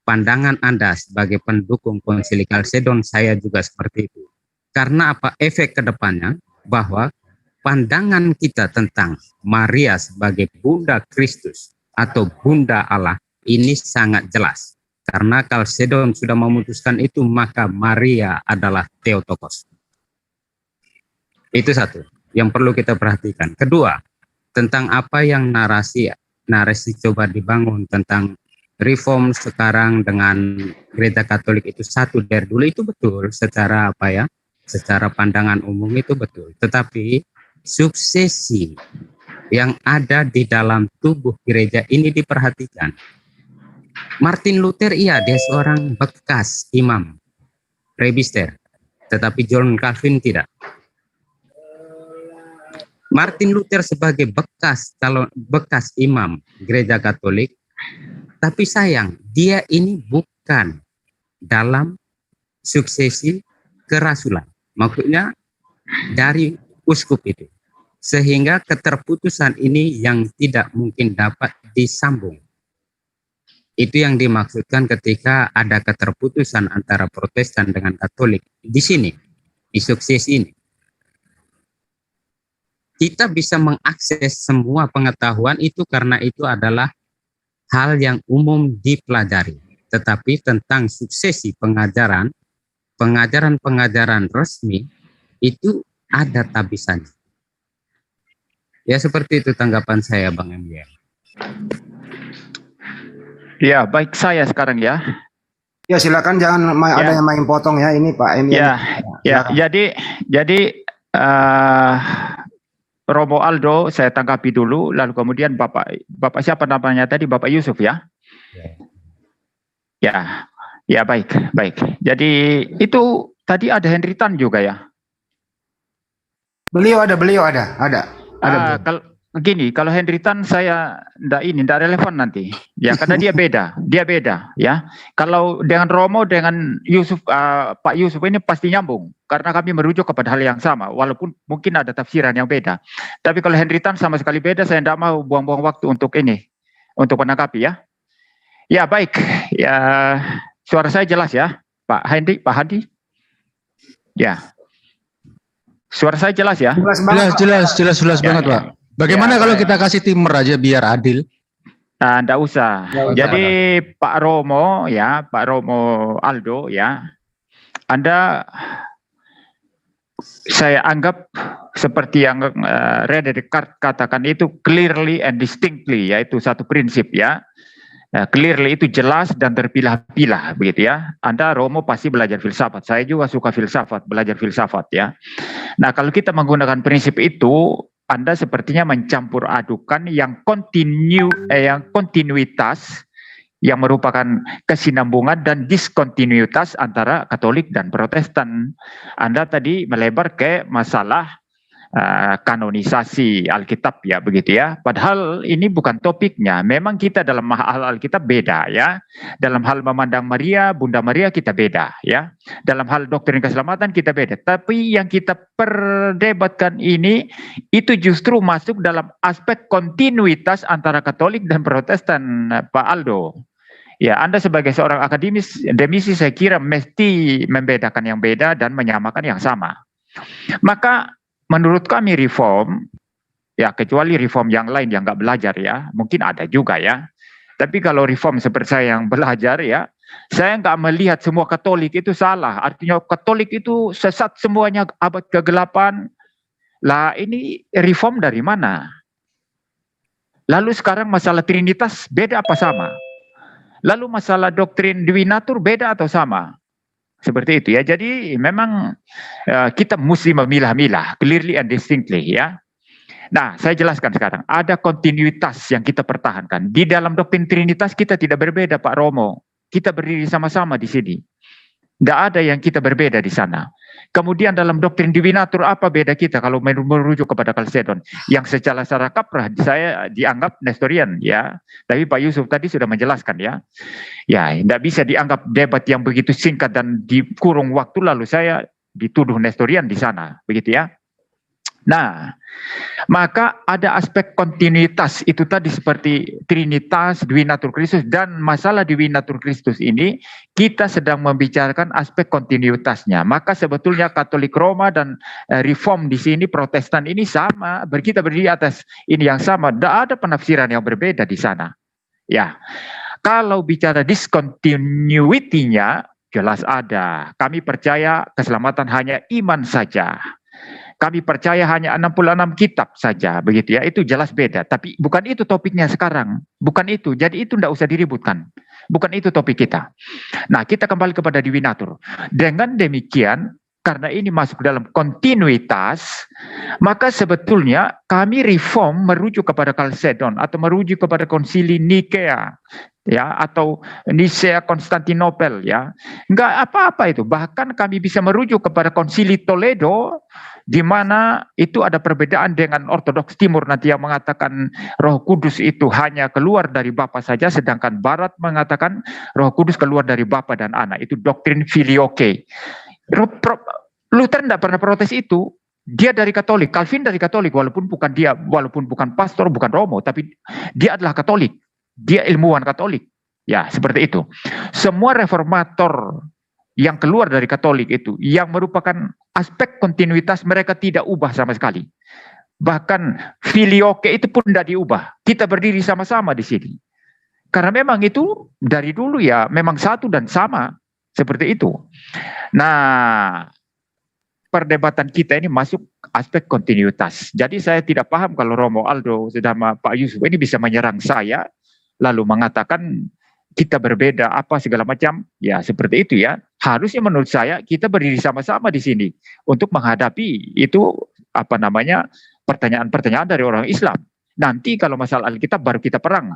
pandangan Anda sebagai pendukung Konsili Chalcedon, saya juga seperti itu. Karena apa? Efek kedepannya bahwa pandangan kita tentang Maria sebagai Bunda Kristus atau Bunda Allah ini sangat jelas. Karena Chalcedon sudah memutuskan itu, maka Maria adalah Theotokos. Itu satu yang perlu kita perhatikan. Kedua, tentang apa yang narasi coba dibangun tentang reform sekarang dengan gereja Katolik itu satu dari dulu, itu betul secara secara pandangan umum itu betul. Tetapi suksesi yang ada di dalam tubuh gereja ini diperhatikan. Martin Luther, iya, dia seorang bekas imam presbiter, tetapi John Calvin tidak. Martin Luther sebagai bekas imam gereja Katolik, tapi sayang dia ini bukan dalam suksesi kerasulan, maksudnya dari uskup itu, sehingga keterputusan ini yang tidak mungkin dapat disambung. Itu yang dimaksudkan ketika ada keterputusan antara Protestan dengan Katolik di sini, di suksesi ini. Kita bisa mengakses semua pengetahuan itu karena itu adalah hal yang umum dipelajari. Tetapi tentang suksesi pengajaran resmi itu ada tabisannya. Ya, seperti itu tanggapan saya, Bang MY. Ya, baik, saya sekarang ya. Ya, silakan, jangan ada yang main potong ya, ini Pak MY. Ya, jadi Romo Aldo saya tanggapi dulu, lalu kemudian Bapak siapa namanya tadi, Bapak Yusuf ya? Ya, baik. Jadi itu tadi ada Henry Tan juga ya? Beliau ada. Kalau Henry Tan saya ndak relevan nanti, ya karena dia beda ya. Kalau dengan Romo dengan Yusuf, Pak Yusuf ini pasti nyambung karena kami merujuk kepada hal yang sama, walaupun mungkin ada tafsiran yang beda. Tapi kalau Henry Tan sama sekali beda, saya ndak mau buang-buang waktu untuk menanggapi ya. Ya, baik, ya suara saya jelas ya, Pak Hadi. Ya, suara saya jelas ya. Jelas banget Pak. Bagaimana kalau kita kasih timer aja biar adil? Nah, enggak usah. Jadi Pak Romo Aldo ya, Anda saya anggap seperti yang René Descartes katakan itu clearly and distinctly, yaitu satu prinsip ya. Clearly itu jelas dan terpilah-pilah begitu ya. Anda Romo pasti belajar filsafat. Saya juga suka belajar filsafat ya. Nah, kalau kita menggunakan prinsip itu, Anda sepertinya mencampur adukan yang kontinuitas yang merupakan kesinambungan dan diskontinuitas antara Katolik dan Protestan. Anda tadi melebar ke masalah kanonisasi Alkitab ya, begitu ya. Padahal ini bukan topiknya. Memang kita dalam hal Alkitab beda ya. Dalam hal memandang Maria, Bunda Maria kita beda ya. Dalam hal doktrin keselamatan kita beda. Tapi yang kita perdebatkan ini itu justru masuk dalam aspek kontinuitas antara Katolik dan Protestan, Pak Aldo. Ya, Anda sebagai seorang akademisi saya kira mesti membedakan yang beda dan menyamakan yang sama. Maka menurut kami reform, ya kecuali reform yang lain yang nggak belajar ya, mungkin ada juga ya. Tapi kalau reform seperti saya yang belajar ya, saya nggak melihat semua Katolik itu salah. Artinya Katolik itu sesat semuanya, abad ke-8. Lah ini reform dari mana? Lalu sekarang masalah Trinitas beda apa sama? Lalu masalah doktrin Dwinatur beda atau sama? Seperti itu ya. Jadi memang kita mesti memilah-milah, clearly and distinctly ya. Nah, saya jelaskan sekarang. Ada kontinuitas yang kita pertahankan. Di dalam doktrin Trinitas kita tidak berbeda, Pak Romo. Kita berdiri sama-sama di sini. Tidak ada yang kita berbeda di sana. Kemudian dalam doktrin divinatur apa beda kita kalau merujuk kepada Kalsedon? Yang secara kaprah saya dianggap Nestorian ya. Tapi Pak Yusuf tadi sudah menjelaskan ya. Ya, tidak bisa dianggap debat yang begitu singkat dan dikurung waktu lalu saya dituduh Nestorian di sana, begitu ya. Nah, maka ada aspek kontinuitas itu tadi seperti Trinitas, Divinatur Kristus, dan masalah Divinatur Kristus ini kita sedang membicarakan aspek kontinuitasnya. Maka sebetulnya Katolik Roma dan Reform di sini, Protestan ini sama, kita berdiri atas ini yang sama. Tidak ada penafsiran yang berbeda di sana. Ya, kalau bicara discontinuity-nya jelas ada. Kami percaya keselamatan hanya iman saja. Kami percaya hanya 66 kitab saja, begitu ya. Itu jelas beda. Tapi bukan itu topiknya sekarang. Bukan itu. Jadi itu tidak usah diributkan. Bukan itu topik kita. Nah, kita kembali kepada Divinatur. Dengan demikian, karena ini masuk dalam kontinuitas, maka sebetulnya kami Reform merujuk kepada Kalsedon atau merujuk kepada Konsili Nikea. Ya, atau Nisea Konstantinopel ya. Enggak apa-apa itu. Bahkan kami bisa merujuk kepada Konsili Toledo di mana itu ada perbedaan dengan Ortodoks Timur nanti yang mengatakan Roh Kudus itu hanya keluar dari Bapa saja, sedangkan Barat mengatakan Roh Kudus keluar dari Bapa dan Anak. Itu doktrin filioque. Luther tidak pernah protes itu. Dia dari Katolik, Calvin dari Katolik, walaupun bukan pastor, bukan Romo, tapi dia adalah Katolik. Dia ilmuwan Katolik. Ya, seperti itu. Semua reformator yang keluar dari Katolik itu, yang merupakan aspek kontinuitas mereka tidak ubah sama sekali. Bahkan filioque itu pun tidak diubah. Kita berdiri sama-sama di sini. Karena memang itu dari dulu ya, memang satu dan sama. Seperti itu. Nah, perdebatan kita ini masuk aspek kontinuitas. Jadi saya tidak paham kalau Romo Aldo sama Pak Yusuf ini bisa menyerang saya, lalu mengatakan kita berbeda apa segala macam, ya seperti itu ya. Harusnya menurut saya kita berdiri sama-sama di sini untuk menghadapi itu apa namanya pertanyaan-pertanyaan dari orang Islam. Nanti kalau masalah Alkitab baru kita perang.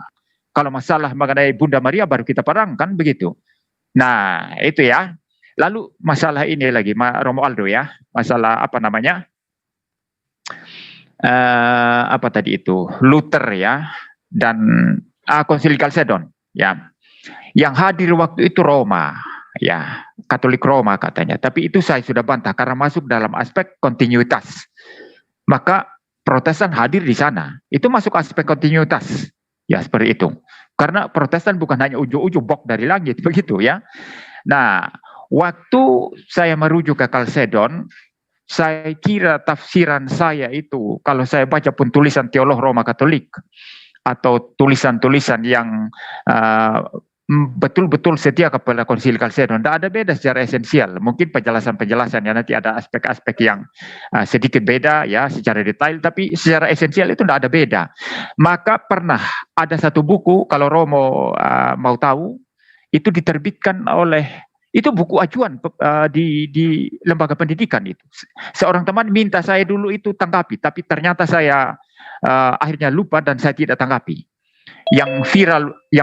Kalau masalah mengenai Bunda Maria baru kita perang kan begitu. Nah itu ya. Lalu masalah ini lagi Romo Aldo ya, masalah apa namanya apa tadi itu Luther ya dan Konsili Kalsedon ya. Yang hadir waktu itu Roma, ya Katolik Roma katanya. Tapi itu saya sudah bantah karena masuk dalam aspek kontinuitas. Maka Protestan hadir di sana. Itu masuk aspek kontinuitas. Ya seperti itu. Karena Protestan bukan hanya ujung-ujung bok dari langit begitu ya. Nah, waktu saya merujuk ke Kalsedon, saya kira tafsiran saya itu kalau saya baca pun tulisan teolog Roma Katolik atau tulisan-tulisan yang betul-betul setia kepada Konsili Kalsedon. Tidak ada beda secara esensial. Mungkin penjelasan-penjelasan ya nanti ada aspek-aspek yang sedikit beda ya secara detail, tapi secara esensial itu tidak ada beda. Maka pernah ada satu buku kalau Romo mau tahu itu diterbitkan oleh itu buku acuan di lembaga pendidikan itu. Seorang teman minta saya dulu itu tanggapi, tapi ternyata saya akhirnya lupa dan saya tidak tanggapi. Yang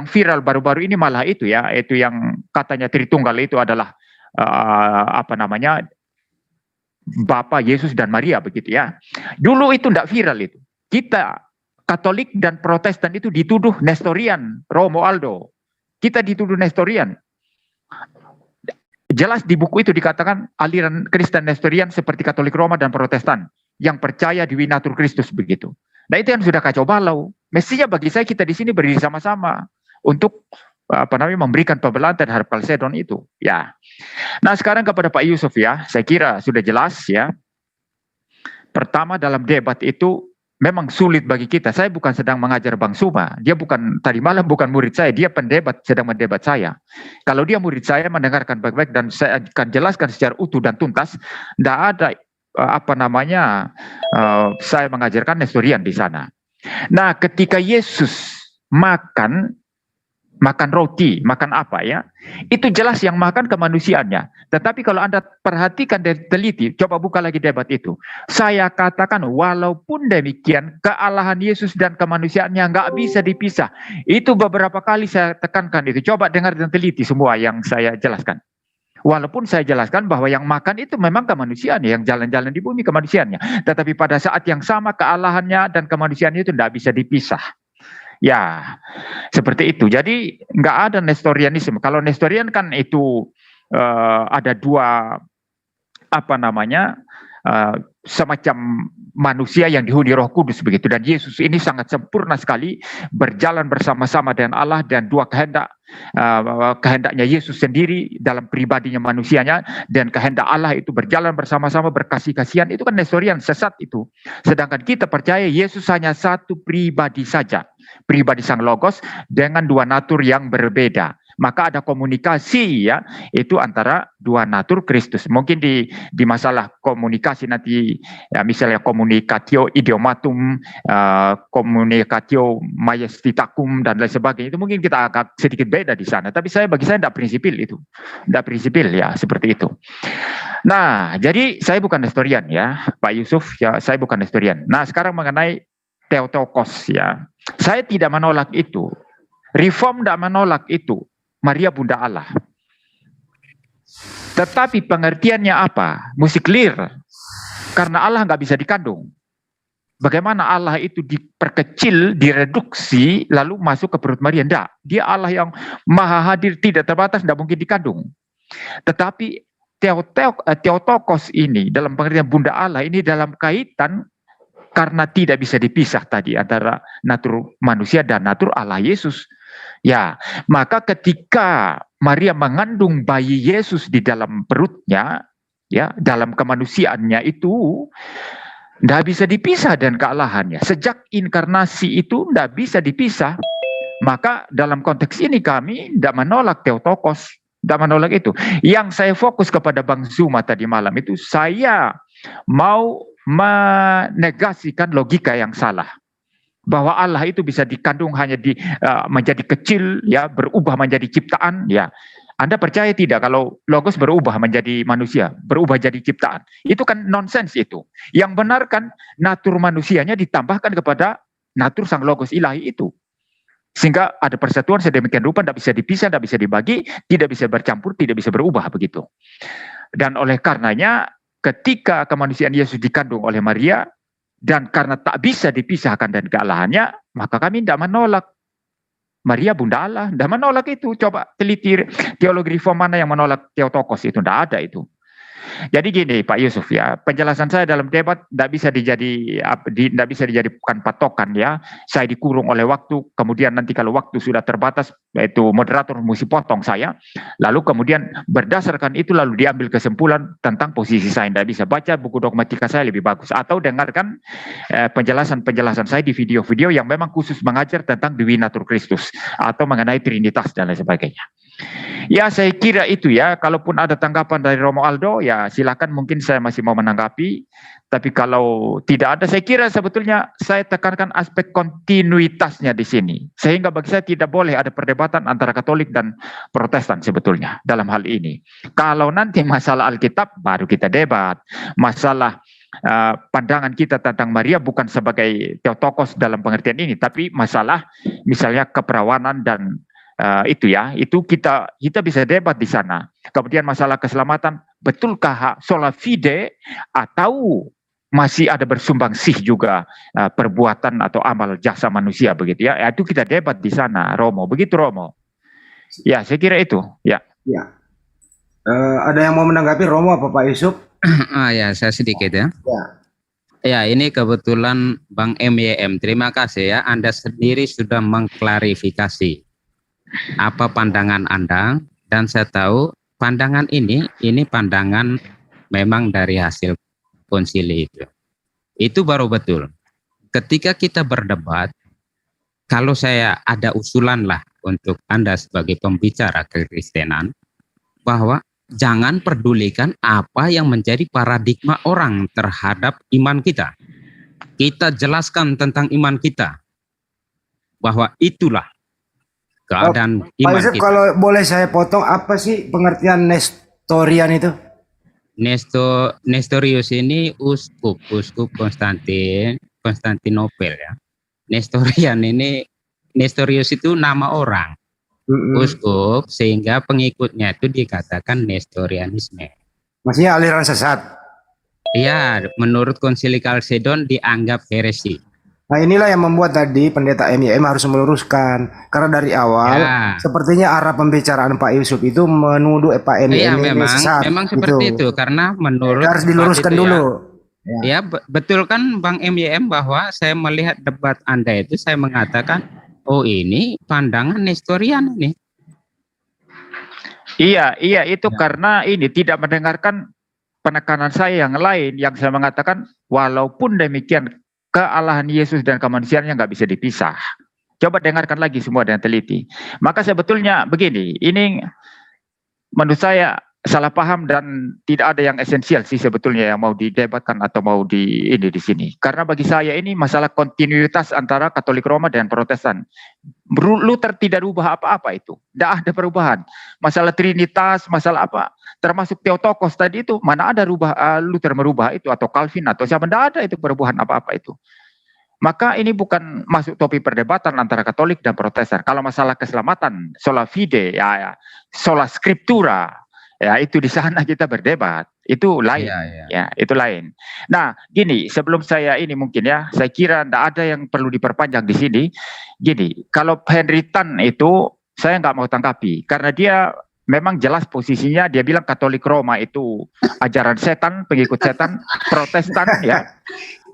viral baru-baru ini malah itu ya, itu yang katanya Tritunggal itu adalah apa namanya Bapa, Yesus dan Maria begitu ya. Dulu itu tidak viral itu. Kita Katolik dan Protestan itu dituduh Nestorian, Romo Aldo. Kita dituduh Nestorian. Jelas di buku itu dikatakan aliran Kristen Nestorian seperti Katolik Roma dan Protestan yang percaya Divinatur Kristus begitu. Nah itu yang sudah kacau balau. Mestinya bagi saya kita di sini berdiri sama-sama untuk apa namanya memberikan pembelaan terhadap Kalsedon itu. Ya. Nah sekarang kepada Pak Yusuf ya, saya kira sudah jelas ya. Pertama dalam debat itu memang sulit bagi kita. Saya bukan sedang mengajar Bang Suma. Dia bukan tadi malam bukan murid saya. Dia pendebat sedang mendebat saya. Kalau dia murid saya mendengarkan baik-baik dan saya akan jelaskan secara utuh dan tuntas. Tidak ada apa namanya saya mengajarkan Nestorian di sana. Nah ketika Yesus makan makan roti, makan apa ya, itu jelas yang makan kemanusiaannya. Tetapi kalau Anda perhatikan dan teliti, coba buka lagi debat itu. Saya katakan walaupun demikian, kealahan Yesus dan kemanusiaannya nggak bisa dipisah. Itu beberapa kali saya tekankan itu. Coba dengar dan teliti semua yang saya jelaskan. Walaupun saya jelaskan bahwa yang makan itu memang kemanusiaannya, yang jalan-jalan di bumi kemanusiaannya. Tetapi pada saat yang sama kealahannya dan kemanusiaannya itu tidak bisa dipisah. Ya, seperti itu. Jadi nggak ada Nestorianisme. Kalau Nestorian kan itu ada dua semacam manusia yang dihuni Roh Kudus begitu. Dan Yesus ini sangat sempurna sekali berjalan bersama-sama dengan Allah dan dua kehendaknya Yesus sendiri dalam pribadinya manusianya dan kehendak Allah itu berjalan bersama-sama berkasih-kasihan. Itu kan Nestorian sesat itu. Sedangkan kita percaya Yesus hanya satu pribadi saja. Pribadi Sang Logos dengan dua natur yang berbeda. Maka ada komunikasi ya, itu antara dua natur Kristus. Mungkin di masalah komunikasi nanti ya, misalnya communicatio idiomatum, communicatio majestitatum dan lain sebagainya, itu mungkin kita agak sedikit beda di sana. Tapi bagi saya tidak prinsipil itu. Tidak prinsipil ya, seperti itu. Nah, jadi saya bukan Nestorian ya, Pak Yusuf ya, saya bukan Nestorian. Nah, sekarang mengenai Theotokos ya. Saya tidak menolak itu. Reform tidak menolak itu. Maria Bunda Allah. Tetapi pengertiannya apa? Mesti clear. Karena Allah nggak bisa dikandung. Bagaimana Allah itu diperkecil, direduksi, lalu masuk ke perut Maria? Tidak. Dia Allah yang maha hadir, tidak terbatas, tidak mungkin dikandung. Tetapi Theotokos ini, dalam pengertian Bunda Allah, ini dalam kaitan karena tidak bisa dipisah tadi antara natur manusia dan natur Allah Yesus. Ya, maka ketika Maria mengandung bayi Yesus di dalam perutnya, ya, dalam kemanusiaannya itu tidak bisa dipisah dan kealahannya. Sejak inkarnasi itu tidak bisa dipisah. Maka dalam konteks ini kami tidak menolak Theotokos, tidak menolak itu. Yang saya fokus kepada Bang Zuma tadi malam itu, saya mau menegasikan logika yang salah. Bahwa Allah itu bisa dikandung hanya menjadi kecil, ya, berubah menjadi ciptaan, ya. Anda percaya tidak kalau Logos berubah menjadi manusia, berubah jadi ciptaan? Itu kan nonsens itu. Yang benar kan natur manusianya ditambahkan kepada natur Sang Logos ilahi itu. Sehingga ada persatuan sedemikian rupa, tidak bisa dipisah, tidak bisa dibagi, tidak bisa bercampur, tidak bisa berubah begitu. Dan oleh karenanya ketika kemanusiaan Yesus dikandung oleh Maria, dan karena tak bisa dipisahkan dan kealahannya, maka kami tidak menolak Maria Bunda Allah, tidak menolak itu. Coba teliti teologi reform mana yang menolak Theotokos itu, tidak ada itu. Jadi gini Pak Yusuf ya, penjelasan saya dalam debat tidak bisa dijadikan patokan ya. Saya dikurung oleh waktu, kemudian nanti kalau waktu sudah terbatas, itu moderator mesti potong saya. Lalu kemudian berdasarkan itu lalu diambil kesimpulan tentang posisi saya. Tidak bisa baca buku dogmatika saya lebih bagus. Atau dengarkan penjelasan-penjelasan saya di video-video yang memang khusus mengajar tentang Dewi Natur Kristus. Atau mengenai Trinitas dan lain sebagainya. Ya saya kira itu ya, kalaupun ada tanggapan dari Romo Aldo ya silakan, mungkin saya masih mau menanggapi. Tapi kalau tidak ada, saya kira sebetulnya saya tekankan aspek kontinuitasnya di sini. Sehingga bagi saya tidak boleh ada perdebatan antara Katolik dan Protestan sebetulnya dalam hal ini. Kalau nanti masalah Alkitab baru kita debat. Masalah pandangan kita tentang Maria bukan sebagai Theotokos dalam pengertian ini, tapi masalah misalnya keperawanan dan itu ya, itu kita bisa debat di sana. Kemudian masalah keselamatan, betulkah sola fide atau masih ada bersumbangsih juga perbuatan atau amal jasa manusia begitu ya? Itu kita debat di sana, Romo. Begitu Romo. Ya, saya kira itu. Ya. Ya. Ada yang mau menanggapi Romo apa Pak Yusuf? Ya, saya sedikit ya. Ya. Ya, ini kebetulan Bang MYM. Terima kasih ya. Anda sendiri sudah mengklarifikasi apa pandangan Anda, dan saya tahu pandangan ini pandangan memang dari hasil konsili itu baru betul. Ketika kita berdebat, kalau saya ada usulan lah untuk Anda sebagai pembicara kekristenan, bahwa jangan pedulikan apa yang menjadi paradigma orang terhadap iman kita. Kita jelaskan tentang iman kita, bahwa itulah keadaan Pak iman Yusuf, kita. kalau boleh saya potong, apa sih pengertian Nestorian itu? Nestorius ini uskup Konstantinopel ya. Nestorius itu nama orang, uskup, sehingga pengikutnya itu dikatakan Nestorianisme. Maksudnya aliran sesat. Ya, menurut Konsili Kalsedon dianggap heresi. Nah, inilah yang membuat tadi pendeta MYM harus meluruskan, karena dari awal Ya. sepertinya arah pembicaraan Pak Yusuf itu menuduh Pak Iya, MYM ini sesat. memang seperti itu, karena menurut Harus diluruskan Pak itu dulu. Ya, betul kan Bang MYM, bahwa saya melihat debat Anda itu, saya mengatakan, oh ini pandangan Nestorian nih. Iya, itu karena ini tidak mendengarkan penekanan saya yang lain, yang saya mengatakan walaupun demikian kealahan Yesus dan kemanusiaannya nggak bisa dipisah. Coba dengarkan lagi semua dengan teliti. Maka sebetulnya begini, ini menurut saya salah paham dan tidak ada yang esensial sih sebetulnya yang mau didebatkan atau mau di sini. Karena bagi saya ini masalah kontinuitas antara Katolik Roma dan Protestan. Luther tidak rubah apa-apa itu. Tidak ada perubahan. Masalah Trinitas, masalah apa, termasuk Theotokos tadi itu, mana ada Luther merubah itu, atau Calvin atau siapa, tidak ada itu perubahan apa-apa itu. Maka ini bukan masuk topik perdebatan antara Katolik dan Protestan. Kalau masalah keselamatan, sola fide, ya, sola scriptura, ya itu di sana kita berdebat. Itu lain, ya itu lain. Nah, gini, sebelum saya ini mungkin ya, saya kira tidak ada yang perlu diperpanjang di sini. Gini, kalau Henry Tan itu saya nggak mau tanggapi, karena dia memang jelas posisinya, dia bilang Katolik Roma itu ajaran setan, pengikut setan, Protestan ya.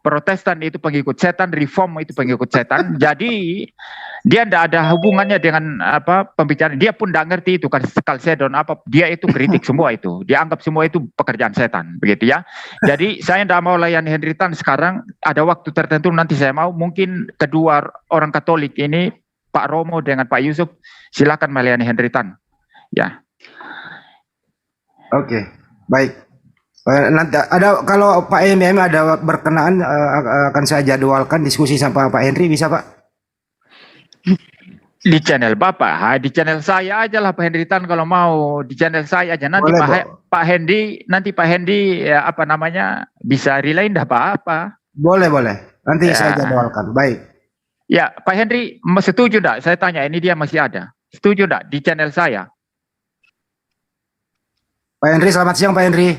Protestan itu pengikut setan, Reform itu pengikut setan. Jadi dia tidak ada hubungannya dengan apa pembicaraan. Dia pun tidak ngerti itu kan Kalsedon apa. Dia itu kritik semua itu. Dia anggap semua itu pekerjaan setan, begitu ya. Jadi saya tidak mau layani Henry Tan sekarang. Ada waktu tertentu nanti saya mau. Mungkin kedua orang Katolik ini, Pak Romo dengan Pak Yusuf, silakan melayani Henry Tan. Ya. Oke, baik. Nanti ada, kalau Pak MYM ada berkenaan, akan saya jadwalkan diskusi sama Pak Henry, bisa Pak? Di channel Bapak, di channel saya aja lah Pak Henry Tan, kalau mau di channel saya aja. Nanti Boleh, Pak Hendy ya, apa namanya, bisa relay enggak apa-apa. Boleh. Nanti Ya. saya jadwalkan. Baik. Ya, Pak Henry setuju enggak? Saya tanya, ini dia masih ada. Setuju enggak di channel saya? Pak Henry, selamat siang Pak Henry.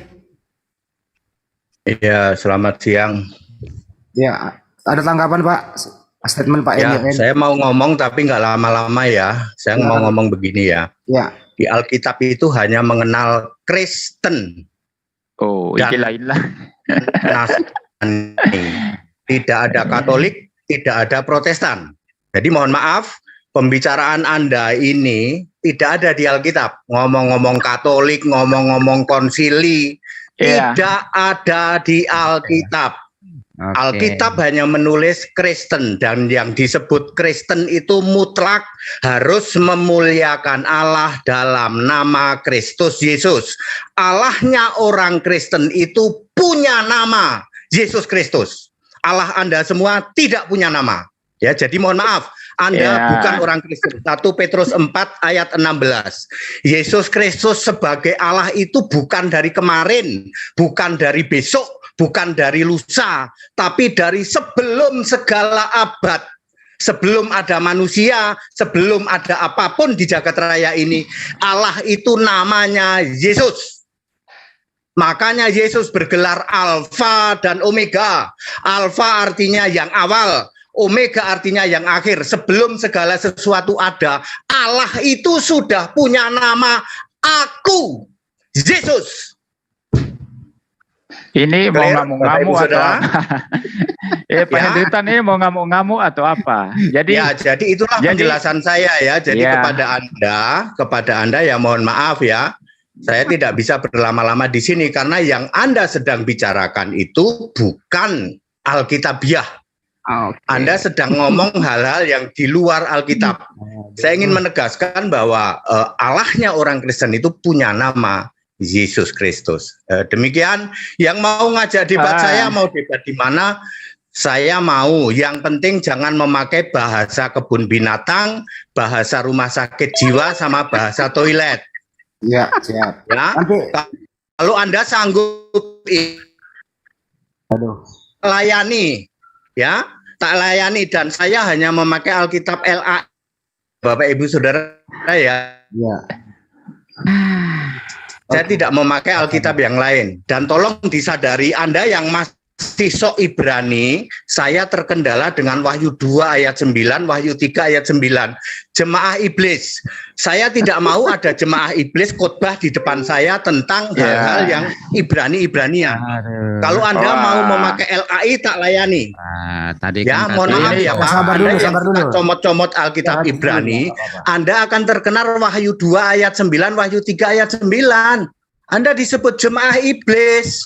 Iya, selamat siang. Ya, ada tanggapan Pak? Statement Pak Ya, MYM. saya mau ngomong tapi nggak lama-lama ya. Saya mau ngomong begini ya. Ya. Di Alkitab itu hanya mengenal Kristen. Oh, Dan- ini lain lah. Nasrani. Tidak ada Katolik, tidak ada Protestan. Jadi mohon maaf, pembicaraan Anda ini tidak ada di Alkitab. Ngomong-ngomong Katolik, ngomong-ngomong konsili, Iya. tidak ada di Alkitab. Oke. Alkitab hanya menulis Kristen, dan yang disebut Kristen itu mutlak harus memuliakan Allah dalam nama Kristus Yesus. Allahnya orang Kristen itu punya nama, Yesus Kristus. Allah Anda semua tidak punya nama. Ya, jadi mohon maaf, Anda Ya. bukan orang Kristen. 1 Petrus 4 ayat 16. Yesus Kristus sebagai Allah itu bukan dari kemarin, bukan dari besok, bukan dari lusa, tapi dari sebelum segala abad. Sebelum ada manusia, sebelum ada apapun di jagat raya ini, Allah itu namanya Yesus. Makanya Yesus bergelar Alfa dan Omega. Alfa artinya yang awal, Omega artinya yang akhir. Sebelum segala sesuatu ada, Allah itu sudah punya nama, Aku, Yesus. Ini mau Clear, ngamuk-ngamuk Bapak Ibu atau Saudara? apa? Pak Ya. Henry Tan ini mau ngamuk-ngamuk atau apa? Jadi Ya, jadi itulah penjelasan saya ya. Jadi Ya. kepada Anda ya mohon maaf ya. Saya tidak bisa berlama-lama di sini karena yang Anda sedang bicarakan itu bukan Alkitabiah. Oke. Anda sedang ngomong hal-hal yang di luar Alkitab. Saya ingin menegaskan bahwa Allahnya orang Kristen itu punya nama Yesus Kristus. Demikian, yang mau ngajak debat saya, mau debat di mana, Saya mau, yang penting jangan memakai bahasa kebun binatang, bahasa rumah sakit jiwa, sama bahasa toilet. Iya, siap. Ya, Nanti, kalau Anda sanggup aduh. layani, ya, tak layani, dan saya hanya memakai Alkitab LA, Bapak Ibu Saudara ya. Iya. Saya tidak memakai Alkitab yang lain. Dan tolong disadari, Anda yang masih sok Ibrani, saya terkendala dengan Wahyu 2 ayat 9, Wahyu 3 ayat 9. Jemaah iblis. Saya tidak mau ada jemaah iblis khotbah di depan saya tentang hal-hal yang Ibrani-Ibranian. Kalau Anda mau memakai LAI, tak layani. Tadi Ya, kan mohon maaf ya Pak. Sabar dulu, Anda yang sabar dulu. comot-comot Alkitab Ibrani, Anda akan terkena Wahyu 2 ayat 9, Wahyu 3 ayat 9. Anda disebut jemaah iblis.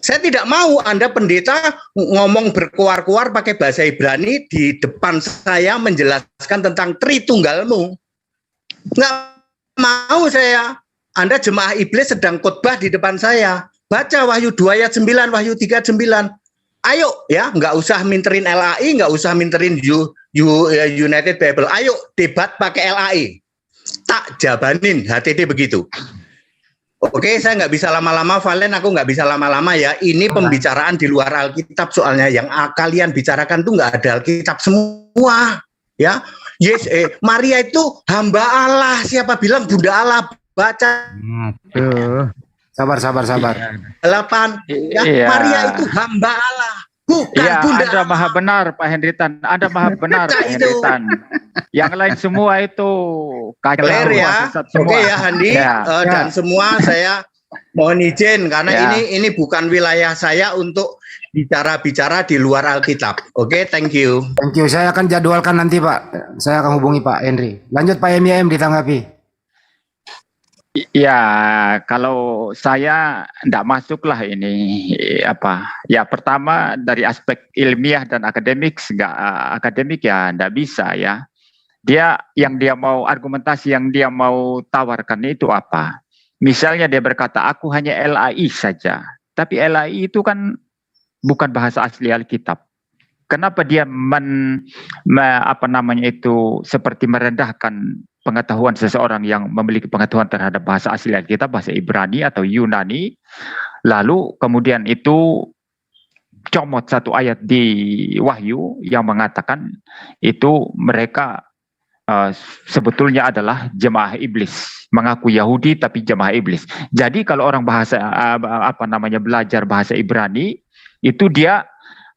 Saya tidak mau Anda pendeta ngomong berkuar-kuar pakai bahasa Ibrani di depan saya menjelaskan tentang Tritunggalmu. Nggak mau saya. Anda jemaah iblis sedang khotbah di depan saya. Baca Wahyu 2 ayat 9, Wahyu 3 ayat 9. Ayo ya, nggak usah minterin LAI, nggak usah minterin United Bible. Ayo debat pakai LAI. Tak jabanin, HTD begitu. Oke, saya nggak bisa lama-lama, Valen, aku nggak bisa lama-lama ya. Ini pembicaraan di luar Alkitab, soalnya yang kalian bicarakan tuh nggak ada Alkitab semua, ya. Maria itu hamba Allah. Siapa bilang Bunda Allah? Baca Sabar. 8. Ya, Iya. Maria itu hamba Allah, bukan Iya, Bunda Anda Allah. maha benar, Pak Henritan. Anda maha benar, Baca Pak itu. Henritan. Yang lain semua itu kacau, Clear ya. sesat semua. Oke ya Handi, Ya. dan semua saya mohon izin karena Ya. ini bukan wilayah saya untuk bicara-bicara di luar Alkitab. Oke, thank you. Thank you. Saya akan jadwalkan nanti, Pak. Saya akan hubungi Pak Henry. Lanjut Pak MYM ditanggapi. Ya, kalau saya tidak masuklah ini apa. Ya, pertama dari aspek ilmiah dan akademik, akademik ya tidak bisa ya. Yang dia mau argumentasi, yang dia mau tawarkan itu apa? Misalnya dia berkata, aku hanya LAI saja. Tapi LAI itu kan bukan bahasa asli Alkitab. Kenapa dia seperti merendahkan pengetahuan seseorang yang memiliki pengetahuan terhadap bahasa asli Alkitab, bahasa Ibrani atau Yunani, lalu kemudian itu comot satu ayat di Wahyu yang mengatakan itu mereka sebetulnya adalah jemaah iblis, mengaku Yahudi tapi jemaah iblis. Jadi kalau orang belajar bahasa Ibrani itu dia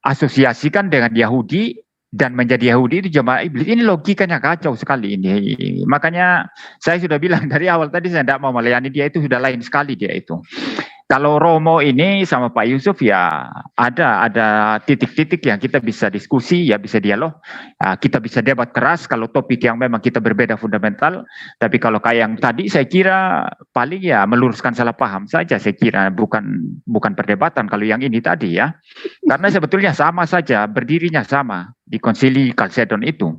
asosiasikan dengan Yahudi dan menjadi Yahudi itu jemaah iblis. Ini logikanya kacau sekali ini. Makanya saya sudah bilang dari awal tadi saya tidak mau melayani dia, itu sudah lain sekali dia itu. Kalau Romo ini sama Pak Yusuf ya ada titik-titik yang kita bisa diskusi, ya bisa dialog, kita bisa debat keras kalau topik yang memang kita berbeda fundamental. Tapi kalau kayak yang tadi saya kira paling ya meluruskan salah paham saja, saya kira bukan perdebatan kalau yang ini tadi ya. Karena sebetulnya sama saja, berdirinya sama di Konsili Kalsedon itu.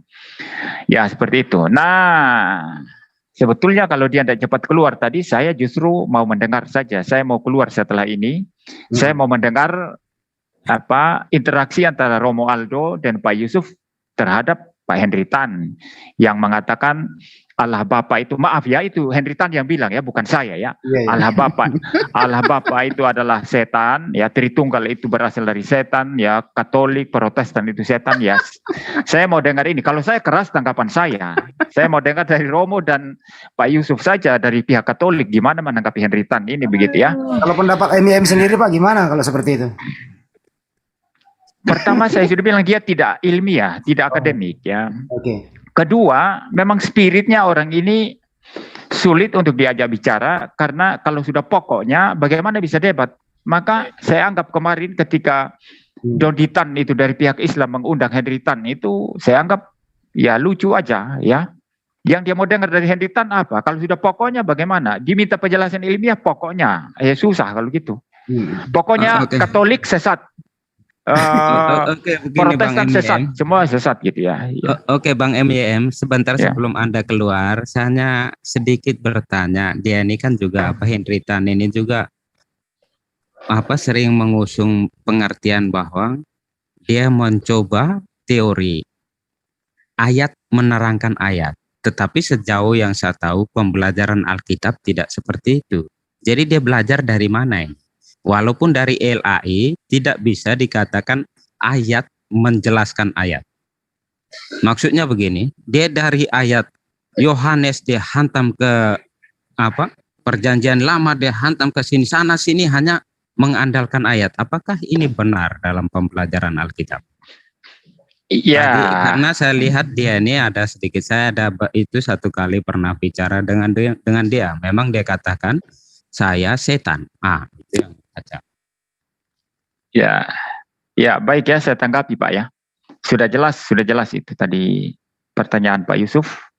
Ya seperti itu. Nah, sebetulnya kalau dia tidak cepat keluar tadi, saya justru mau mendengar saja. Saya mau keluar setelah ini. Saya mau mendengar interaksi antara Romo Aldo dan Pak Yusuf terhadap Pak Henry Tan yang mengatakan Allah Bapa itu, maaf ya, itu Henry Tan yang bilang ya, bukan saya ya. Iya. Allah Bapa itu adalah setan, ya Tritunggal itu berasal dari setan, ya Katolik, Protestan itu setan, ya. Saya mau dengar ini. Kalau saya keras tanggapan saya. Saya mau dengar dari Romo dan Pak Yusuf saja dari pihak Katolik gimana menanggapi Henry Tan ini, begitu ya. Kalau pendapat MYM sendiri Pak gimana kalau seperti itu? Pertama saya sudah bilang dia tidak ilmiah, tidak akademik ya. Oke. Kedua, memang spiritnya orang ini sulit untuk diajak bicara karena kalau sudah pokoknya bagaimana bisa debat. Maka saya anggap kemarin ketika Dodi Tan itu dari pihak Islam mengundang Henry Tan itu saya anggap ya lucu aja ya. Yang dia mau dengar dari Henry Tan apa? Kalau sudah pokoknya bagaimana? Diminta penjelasan ilmiah pokoknya. Ya susah kalau gitu. Pokoknya Oke. Katolik sesat. Oke, begini Bang Protestan sesat, MYM. semua sesat gitu ya. Oke Bang MYM, sebentar Ya. sebelum Anda keluar, saya hanya sedikit bertanya. Dia ini kan juga Henry Tan ini juga sering mengusung pengertian bahwa dia mencoba teori ayat menerangkan ayat. Tetapi sejauh yang saya tahu pembelajaran Alkitab tidak seperti itu. Jadi dia belajar dari mana ini? Walaupun dari LAI tidak bisa dikatakan ayat menjelaskan ayat. Maksudnya begini, dia dari ayat Yohanes dia hantam ke Perjanjian Lama, dia hantam ke sini sana sini hanya mengandalkan ayat. Apakah ini benar dalam pembelajaran Alkitab? Iya. Tadi, karena saya lihat dia ini ada sedikit, saya ada itu satu kali pernah bicara dengan dia. Memang dia katakan saya setan. Itu yang baca. Ya, baik ya, saya tanggapi Pak ya. Sudah jelas itu tadi pertanyaan Pak Yusuf.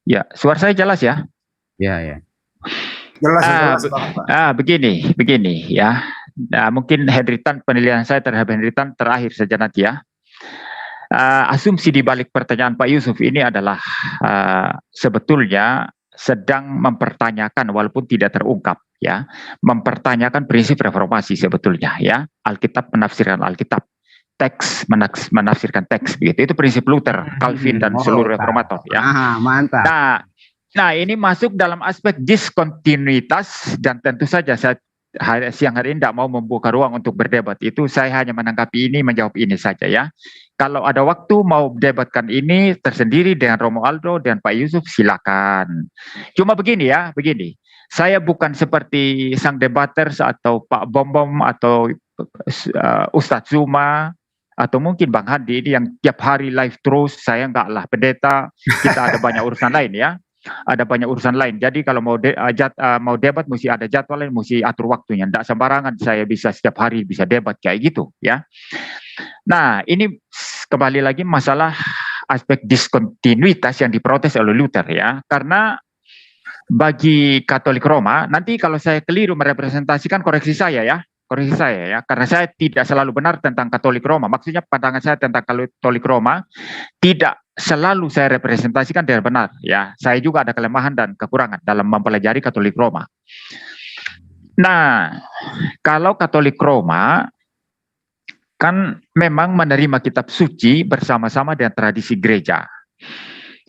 Ya, suara saya jelas ya? Ya. Jelas banget, Pak. Begini ya. Nah, mungkin Henritan, penilaian saya terhadap Henritan terakhir saja nanti ya. Asumsi di balik pertanyaan Pak Yusuf ini adalah sebetulnya sedang mempertanyakan walaupun tidak terungkap ya, mempertanyakan prinsip reformasi sebetulnya ya. Alkitab menafsirkan Alkitab, teks menafsirkan teks begitu. Itu prinsip Luther, Calvin dan seluruh reformator ya. Mantap. Nah, ini masuk dalam aspek diskontinuitas dan tentu saja saya siang hari ini tidak mau membuka ruang untuk berdebat itu. Saya hanya menanggapi ini, menjawab ini saja ya. Kalau ada waktu mau debatkan ini tersendiri dengan Romo Aldo dan Pak Yusuf, silakan. Cuma begini ya, saya bukan seperti sang debaters atau Pak Bom atau Ustadz Zuma atau mungkin Bang Hadi ini yang tiap hari live terus. Saya enggak lah, pendeta, kita ada banyak urusan lain ya. Ada banyak urusan lain. Jadi kalau mau debat mesti ada jadwal, mesti atur waktunya. Tidak sembarangan saya bisa setiap hari bisa debat kayak gitu ya. Nah, ini kembali lagi masalah aspek diskontinuitas yang diprotes oleh Luther ya. Karena bagi Katolik Roma, nanti kalau saya keliru merepresentasikan koreksi saya ya. Karena saya tidak selalu benar tentang Katolik Roma. Maksudnya pandangan saya tentang Katolik Roma tidak selalu saya representasikan dengan benar ya. Saya juga ada kelemahan dan kekurangan dalam mempelajari Katolik Roma. Nah, kalau Katolik Roma kan memang menerima kitab suci bersama-sama dengan tradisi gereja.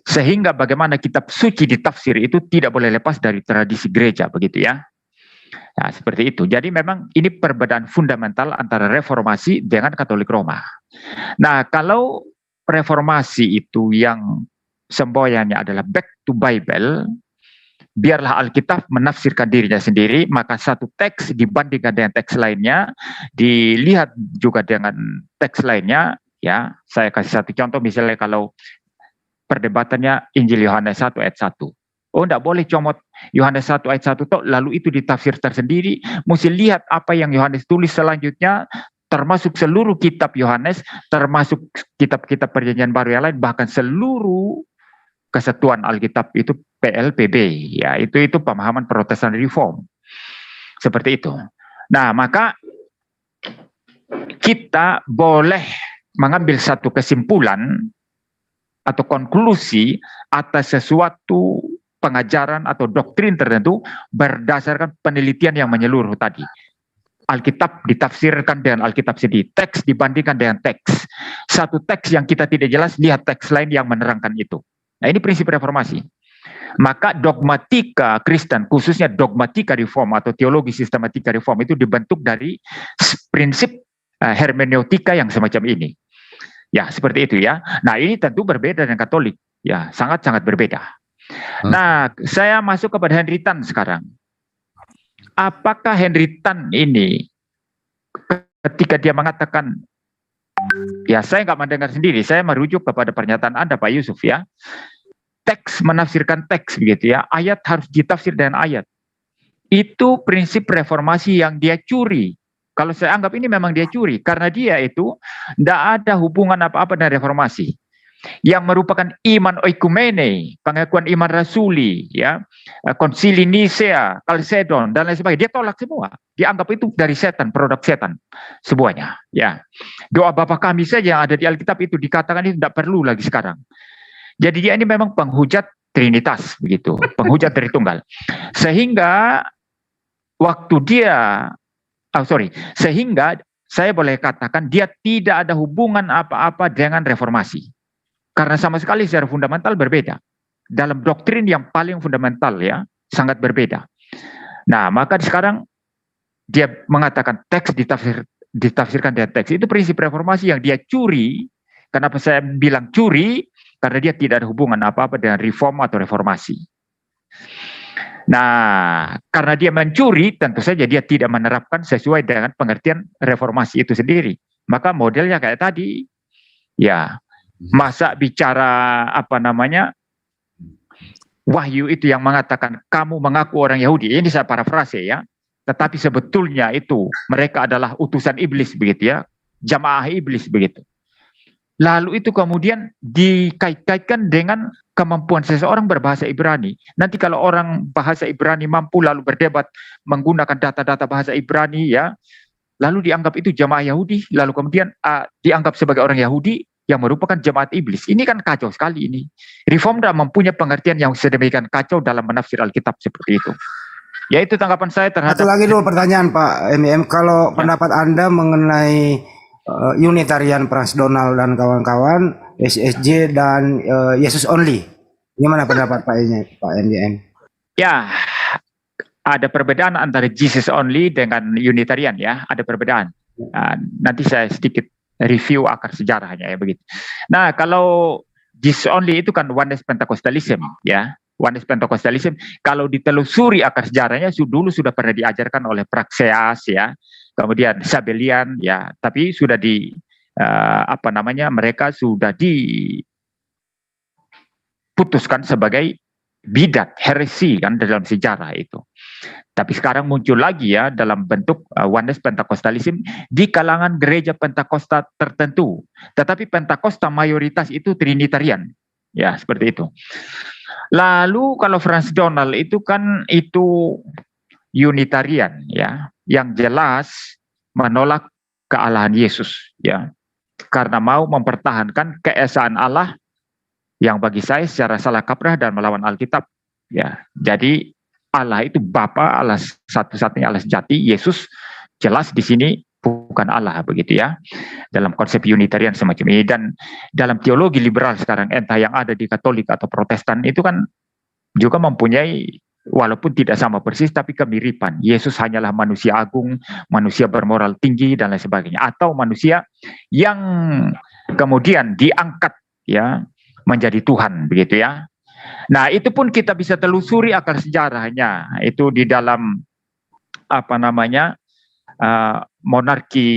Sehingga bagaimana kitab suci ditafsir itu tidak boleh lepas dari tradisi gereja begitu ya. Nah, seperti itu. Jadi memang ini perbedaan fundamental antara reformasi dengan Katolik Roma. Nah, kalau reformasi itu yang semboyannya adalah back to Bible, biarlah Alkitab menafsirkan dirinya sendiri, maka satu teks dibandingkan dengan teks lainnya, dilihat juga dengan teks lainnya, ya. Saya kasih satu contoh, misalnya kalau perdebatannya Injil Yohanes 1 ayat 1. Oh, tidak boleh comot Yohanes 1 ayat 1 toh, lalu itu ditafsir tersendiri. Mesti lihat apa yang Yohanes tulis selanjutnya, termasuk seluruh kitab Yohanes, termasuk kitab-kitab perjanjian baru yang lain, bahkan seluruh kesatuan Alkitab itu PLPB. Ya, itu pemahaman Protestan Reform. Seperti itu. Nah, maka kita boleh mengambil satu kesimpulan atau konklusi atas sesuatu pengajaran atau doktrin tertentu berdasarkan penelitian yang menyeluruh tadi. Alkitab ditafsirkan dengan Alkitab sendiri, teks dibandingkan dengan teks. Satu teks yang kita tidak jelas, lihat teks lain yang menerangkan itu. Nah, ini prinsip reformasi. Maka dogmatika Kristen, khususnya dogmatika reform atau teologi sistematika reform itu dibentuk dari prinsip hermeneutika yang semacam ini. Ya, seperti itu ya. Nah, ini tentu berbeda dengan Katolik. Ya, sangat-sangat berbeda. Nah, saya masuk kepada Henry Tan sekarang. Apakah Henry Tan ini ketika dia mengatakan, ya saya nggak mendengar sendiri, saya merujuk kepada pernyataan Anda Pak Yusuf ya. Teks menafsirkan teks begitu ya, ayat harus ditafsir dengan ayat. Itu prinsip reformasi yang dia curi. Kalau saya anggap ini memang dia curi, karena dia itu tidak ada hubungan apa-apa dengan reformasi. Yang merupakan iman oikumene, pengakuan iman rasuli, ya, konsili Nicea, Chalcedon dan lain sebagainya, dia tolak semua. Dia anggap itu dari setan, produk setan, semuanya. Ya, doa Bapa kami saja yang ada di Alkitab itu dikatakan itu tidak perlu lagi sekarang. Jadi dia ini memang penghujat Trinitas, begitu, penghujat Tritunggal. Sehingga waktu dia, sehingga saya boleh katakan dia tidak ada hubungan apa-apa dengan reformasi. Karena sama sekali secara fundamental berbeda. Dalam doktrin yang paling fundamental ya, sangat berbeda. Nah, maka sekarang dia mengatakan teks ditafsirkan dengan teks. Itu prinsip reformasi yang dia curi. Kenapa saya bilang curi? Karena dia tidak ada hubungan apa-apa dengan reform atau reformasi. Nah, karena dia mencuri, tentu saja dia tidak menerapkan sesuai dengan pengertian reformasi itu sendiri. Maka modelnya kayak tadi, ya, masa bicara apa namanya, Wahyu itu yang mengatakan kamu mengaku orang Yahudi. Ini saya parafrase ya. Tetapi sebetulnya itu mereka adalah utusan iblis begitu ya. Jamaah iblis begitu. Lalu itu kemudian dikait-kaitkan dengan kemampuan seseorang berbahasa Ibrani. Nanti kalau orang bahasa Ibrani mampu lalu berdebat menggunakan data-data bahasa Ibrani ya. Lalu dianggap itu jamaah Yahudi. Lalu kemudian dianggap sebagai orang Yahudi yang merupakan jemaat iblis. Ini kan kacau sekali ini. Reform tidak mempunyai pengertian yang sedemikian kacau dalam menafsir Alkitab seperti itu. Ya itu tanggapan saya terhadap... Satu lagi dulu pertanyaan Pak MIM, kalau pendapat Anda mengenai Unitarian Transdonal dan kawan-kawan, SSJ dan Yesus Only, gimana pendapat Pak MIM? Ya, ada perbedaan antara Jesus Only dengan Unitarian ya, ada perbedaan. Nanti saya sedikit review akar sejarahnya ya begitu. Nah, kalau Jesus Only itu kan Oneness Pentecostalism ya. Oneness Pentecostalism kalau ditelusuri akar sejarahnya dulu sudah pernah diajarkan oleh Praxeas ya. Kemudian Sabellian ya, tapi sudah mereka sudah diputuskan sebagai bidat, heresi kan dalam sejarah itu. Tapi sekarang muncul lagi ya dalam bentuk Oneness Pentecostalism di kalangan gereja Pentakosta tertentu. Tetapi Pentakosta mayoritas itu Trinitarian. Ya, seperti itu. Lalu kalau Franz Donald itu kan itu Unitarian ya, yang jelas menolak kealahan Yesus ya. Karena mau mempertahankan keesaan Allah yang bagi saya secara salah kaprah dan melawan Alkitab ya. Jadi Allah itu Bapa, Allah satu-satunya Allah sejati. Yesus jelas di sini bukan Allah begitu ya. Dalam konsep Unitarian semacam ini dan dalam teologi liberal sekarang entah yang ada di Katolik atau Protestan itu kan juga mempunyai walaupun tidak sama persis tapi kemiripan. Yesus hanyalah manusia agung, manusia bermoral tinggi dan lain sebagainya atau manusia yang kemudian diangkat ya menjadi Tuhan begitu ya. Nah, itu pun kita bisa telusuri akar sejarahnya. Itu di dalam monarki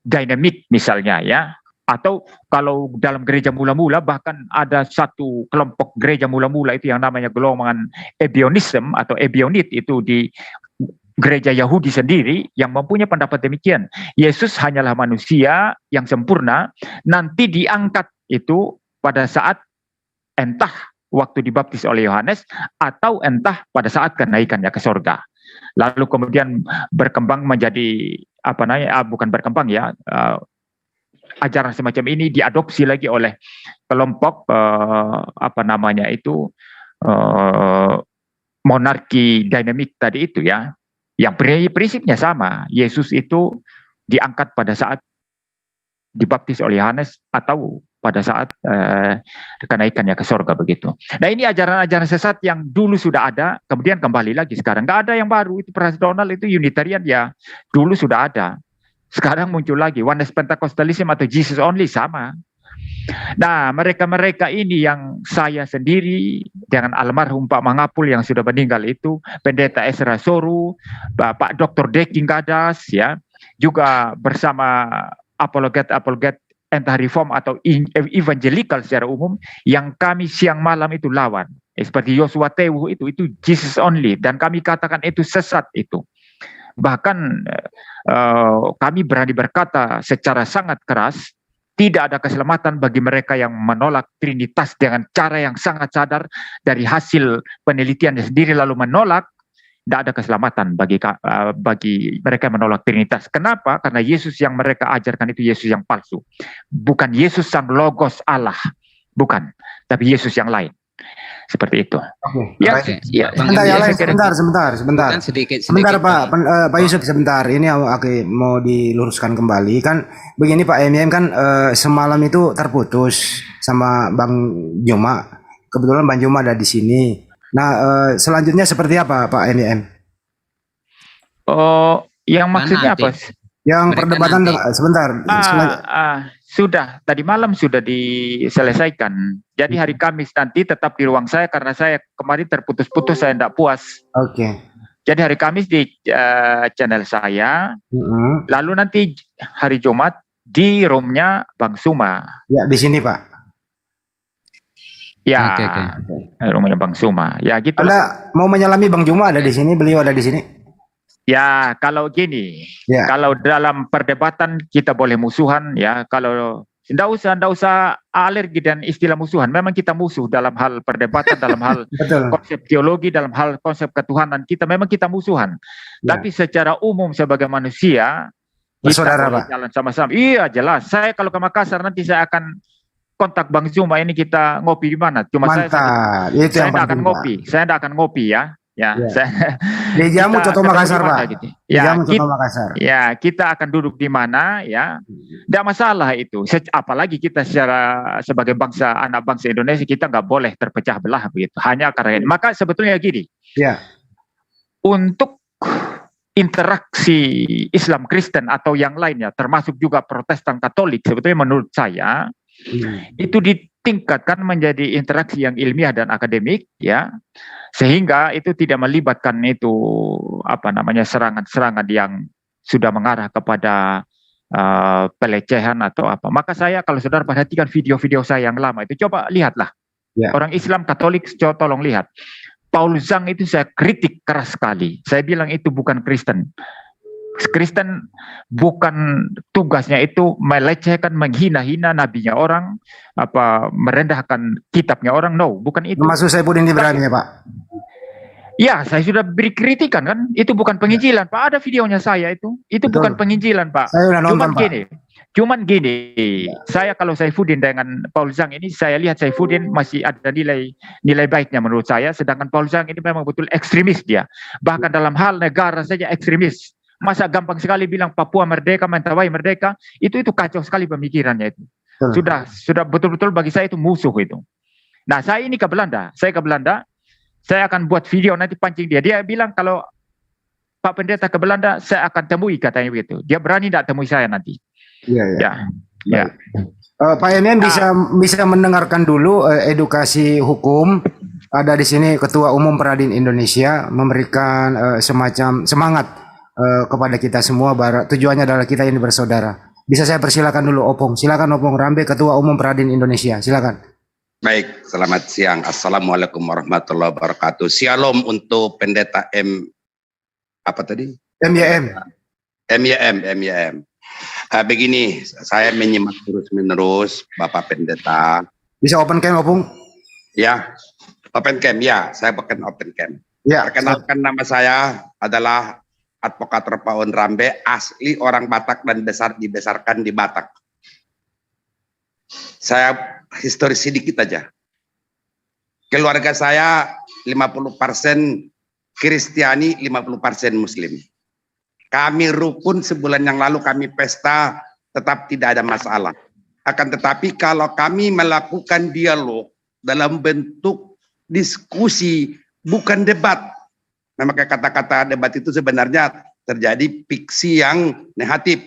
dinamik misalnya ya. Atau kalau dalam gereja mula-mula bahkan ada satu kelompok gereja mula-mula itu yang namanya golongan Ebionism atau Ebionit itu di gereja Yahudi sendiri yang mempunyai pendapat demikian. Yesus hanyalah manusia yang sempurna, nanti diangkat itu pada saat entah waktu dibaptis oleh Yohanes atau entah pada saat kenaikannya ke sorga. Lalu kemudian berkembang menjadi bukan berkembang ya, ajaran semacam ini diadopsi lagi oleh kelompok monarki dinamik tadi itu ya, yang prinsipnya sama. Yesus itu diangkat pada saat dibaptis oleh Yohanes atau pada saat kenaikannya ke sorga begitu. Nah ini ajaran-ajaran sesat yang dulu sudah ada, kemudian kembali lagi sekarang. Nggak ada yang baru, itu Franz Donald itu Unitarian ya, dulu sudah ada. Sekarang muncul lagi, Oneness Pentecostalism atau Jesus Only sama. Nah mereka-mereka ini yang saya sendiri dengan almarhum Pak Mangapul yang sudah meninggal itu, Pendeta Ezra Soru, Pak Dr. Deking Gadas ya, juga bersama apologet entah reform atau evangelical secara umum yang kami siang malam itu lawan. Seperti Yosua Tewu itu Jesus Only dan kami katakan itu sesat itu. Bahkan kami berani berkata secara sangat keras, tidak ada keselamatan bagi mereka yang menolak Trinitas dengan cara yang sangat sadar dari hasil penelitiannya sendiri lalu menolak. Tidak ada keselamatan bagi mereka yang menolak Trinitas. Kenapa? Karena Yesus yang mereka ajarkan itu Yesus yang palsu. Bukan Yesus sang Logos Allah. Bukan. Tapi Yesus yang lain. Seperti itu. Oke. Ya, Oke. ya. Bang Sebentar, MYM, yang lain, sebentar. kan sedikit Sebentar Pak, Bang. Pak Yusuf sebentar. Ini oke, mau diluruskan kembali kan begini Pak MYM kan semalam itu terputus sama Bang Juma. Kebetulan Bang Juma ada di sini. Nah selanjutnya seperti apa Pak MYM? Oh, yang maksudnya nanti? apa? Yang Mereka perdebatan nanti. sebentar. Sudah tadi malam sudah diselesaikan. Jadi hari Kamis nanti tetap di ruang saya karena saya kemarin terputus-putus, saya tidak puas. Oke. Jadi hari Kamis di channel saya, Mm-mm. lalu nanti hari Jumat di roomnya Bang Suma. Ya di sini Pak. Ya, Oke. roomnya Bang Suma. Ya gitu. Anda mau menyalami Bang Juma ada di sini, beliau ada di sini. Ya, kalau gini, Ya. kalau dalam perdebatan kita boleh musuhan, ya. Kalau tidak usah alergi dan istilah musuhan. Memang kita musuh dalam hal perdebatan, dalam hal Betul. konsep teologi, dalam hal konsep ketuhanan kita. Memang kita musuhan. Ya. Tapi secara umum sebagai manusia, Bersaudara, kita boleh Pak. jalan sama-sama. Iya, jelas. Saya kalau ke Makassar nanti saya akan kontak Bang Zuma, ini kita ngopi di mana. Cuma Mantap. Itu saya yang tidak akan penting Pak. ngopi. Saya tidak akan ngopi ya. Ya, Ya. saya Di Jamu kita Coto ketemu Makassar di mana Pak. gitu. Di Ya, Jamu Coto kita, Makassar. ya, kita akan duduk di mana ya. Tidak masalah itu. Apalagi kita sebagai bangsa, anak bangsa Indonesia, kita nggak boleh terpecah belah begitu. Hanya karena ini. Maka sebetulnya gini, Ya. untuk interaksi Islam Kristen atau yang lainnya, termasuk juga Protestan Katolik, sebetulnya menurut saya itu ditingkatkan menjadi interaksi yang ilmiah dan akademik, ya, sehingga itu tidak melibatkan itu serangan-serangan yang sudah mengarah kepada pelecehan atau apa. Maka saya, kalau saudara perhatikan video-video saya yang lama itu, coba lihatlah. Ya. Orang Islam Katolik, coba tolong lihat. Paul Zhang itu saya kritik keras sekali. Saya bilang itu bukan Kristen. Kristen bukan tugasnya itu melecehkan, menghina-hina nabinya orang, merendahkan kitabnya orang. No, bukan itu. Termasuk Saifuddin Ibrahim ya Pak. Ya, saya sudah beri kritikan kan. Itu bukan penginjilan, Pak. Ada videonya saya itu. Itu Betul. bukan penginjilan, Pak. Saya udah nonton Pak. Cuman gini, saya kalau Saifuddin dengan Paul Zhang ini, saya lihat Saifuddin masih ada nilai baiknya menurut saya, sedangkan Paul Zhang ini memang betul ekstremis dia. Bahkan dalam hal negara saja ekstremis. Masa gampang sekali bilang Papua merdeka, Mentawai merdeka, itu kacau sekali pemikirannya itu. Betul. Sudah betul-betul bagi saya itu musuh itu. Nah, saya ini ke Belanda, saya akan buat video nanti pancing dia. Dia bilang kalau Pak Pendeta ke Belanda, saya akan temui, katanya begitu. Dia berani tidak temui saya nanti. Iya. Ya. Pak MYM bisa mendengarkan dulu edukasi hukum. Ada di sini Ketua Umum Peradin Indonesia memberikan semacam semangat kepada kita semua. Tujuannya adalah kita ini bersaudara. Bisa saya persilakan dulu Opung. Silakan Opung Rambe, Ketua Umum Peradin Indonesia. Silakan. Baik, selamat siang. Assalamualaikum warahmatullahi wabarakatuh. Shalom untuk Pendeta MYM. Begini, saya menyimak terus-menerus Bapak Pendeta. Bisa open cam Opung? Ya, open cam ya, saya pakai open cam. Ya. Perkenalkan, nama saya adalah Advokat Repaun Rambe, asli orang Batak dan dibesarkan di Batak. Saya historis sedikit aja. Keluarga saya 50% Kristiani, 50% Muslim. Kami rukun, sebulan yang lalu kami pesta, tetap tidak ada masalah. Akan tetapi kalau kami melakukan dialog dalam bentuk diskusi, bukan debat. Maka kata-kata debat itu sebenarnya terjadi fiksi yang negatif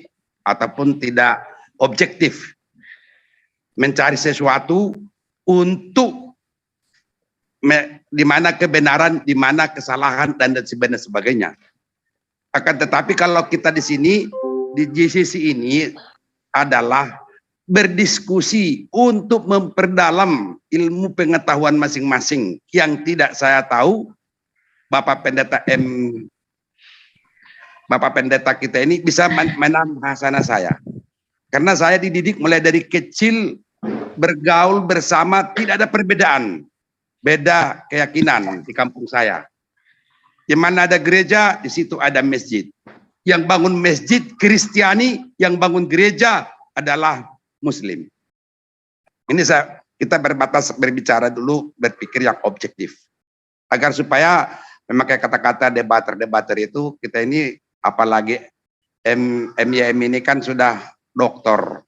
ataupun tidak objektif. Mencari sesuatu untuk di mana kebenaran, di mana kesalahan, dan sebagainya. Akan tetapi kalau kita di sini, di GCC ini adalah berdiskusi untuk memperdalam ilmu pengetahuan masing-masing. Yang tidak saya tahu, Bapak Pendeta kita ini bisa menambah sana saya. Karena saya dididik mulai dari kecil, bergaul bersama, tidak ada perbedaan. Beda keyakinan di kampung saya. Di mana ada gereja, di situ ada masjid. Yang bangun masjid Kristiani, yang bangun gereja adalah Muslim. kita berbatas berbicara dulu, berpikir yang objektif. Agar supaya memakai kata-kata debater itu, kita ini apalagi MYM ini kan sudah doktor.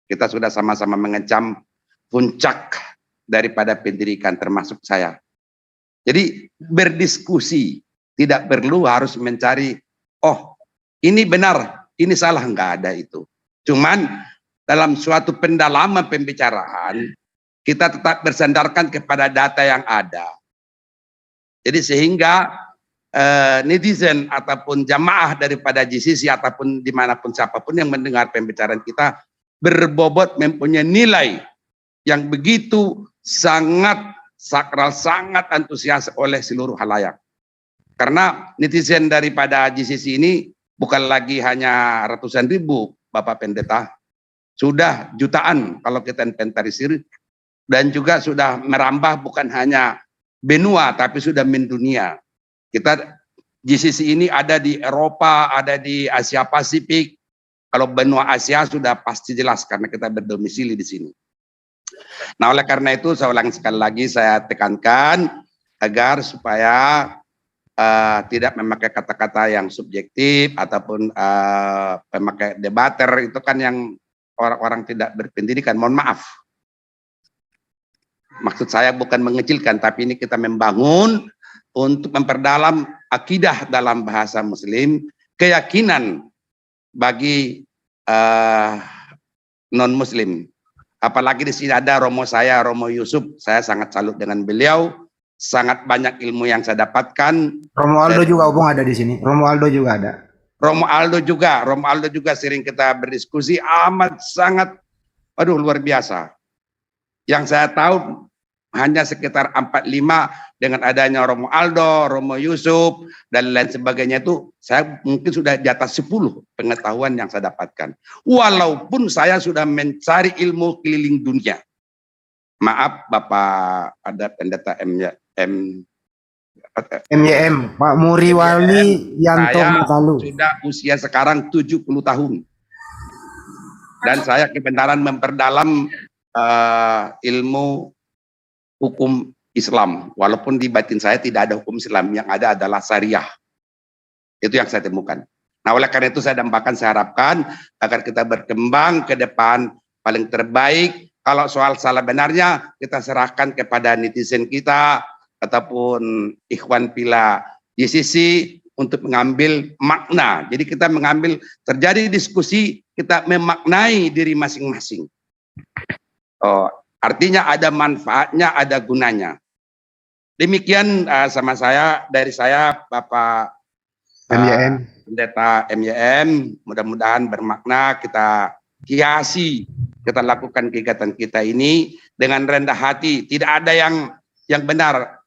Kita sudah sama-sama mengecam puncak daripada pendidikan termasuk saya. Jadi berdiskusi, tidak perlu harus mencari, oh ini benar, ini salah, enggak ada itu. Cuman dalam suatu pendalaman pembicaraan, kita tetap bersandarkan kepada data yang ada. Jadi sehingga netizen ataupun jamaah daripada GCC ataupun dimanapun siapapun yang mendengar pembicaraan kita berbobot mempunyai nilai yang begitu sangat sakral, sangat antusias oleh seluruh halayak. Karena netizen daripada GCC ini bukan lagi hanya ratusan ribu, Bapak Pendeta, sudah jutaan kalau kita inventarisir, dan juga sudah merambah bukan hanya benua tapi sudah mendunia. Kita GCC ini ada di Eropa, ada di Asia Pasifik. Kalau benua Asia sudah pasti jelas karena kita berdomisili di sini. Nah, oleh karena itu saya ulang sekali lagi, saya tekankan agar supaya tidak memakai kata-kata yang subjektif ataupun memakai debater itu kan yang orang-orang tidak berpendidikan. Mohon maaf. Maksud saya bukan mengecilkan, tapi ini kita membangun untuk memperdalam akidah dalam bahasa Muslim, keyakinan bagi non-Muslim. Apalagi di sini ada Romo saya, Romo Yusuf. Saya sangat salut dengan beliau. Sangat banyak ilmu yang saya dapatkan. Romo Aldo juga Bung ada di sini. Romo Aldo juga ada. Romo Aldo juga sering kita berdiskusi, amat sangat, aduh luar biasa. Yang saya tahu hanya sekitar 4-5 dengan adanya Romo Aldo, Romo Yusuf, dan lain sebagainya itu, saya mungkin sudah di atas 10 pengetahuan yang saya dapatkan. Walaupun saya sudah mencari ilmu keliling dunia. Maaf Bapak ada pendeta MYM, Pak Muri Wali Yanto saya Makalu. sudah usia sekarang 70 tahun. Dan saya kebenaran memperdalam ilmu hukum Islam. Walaupun di batin saya tidak ada hukum Islam, yang ada adalah syariah. Itu yang saya temukan. Nah, oleh karena itu saya dambakan, saya harapkan agar kita berkembang ke depan paling terbaik. Kalau soal salah benarnya kita serahkan kepada netizen kita ataupun ikhwan pila GCC untuk mengambil makna. Jadi kita mengambil, terjadi diskusi, kita memaknai diri masing-masing. Oh, artinya ada manfaatnya, ada gunanya. Demikian sama saya, dari saya Bapak MYM. Pendeta MYM, mudah-mudahan bermakna, kita hiasi, kita lakukan kegiatan kita ini dengan rendah hati. Tidak ada yang benar.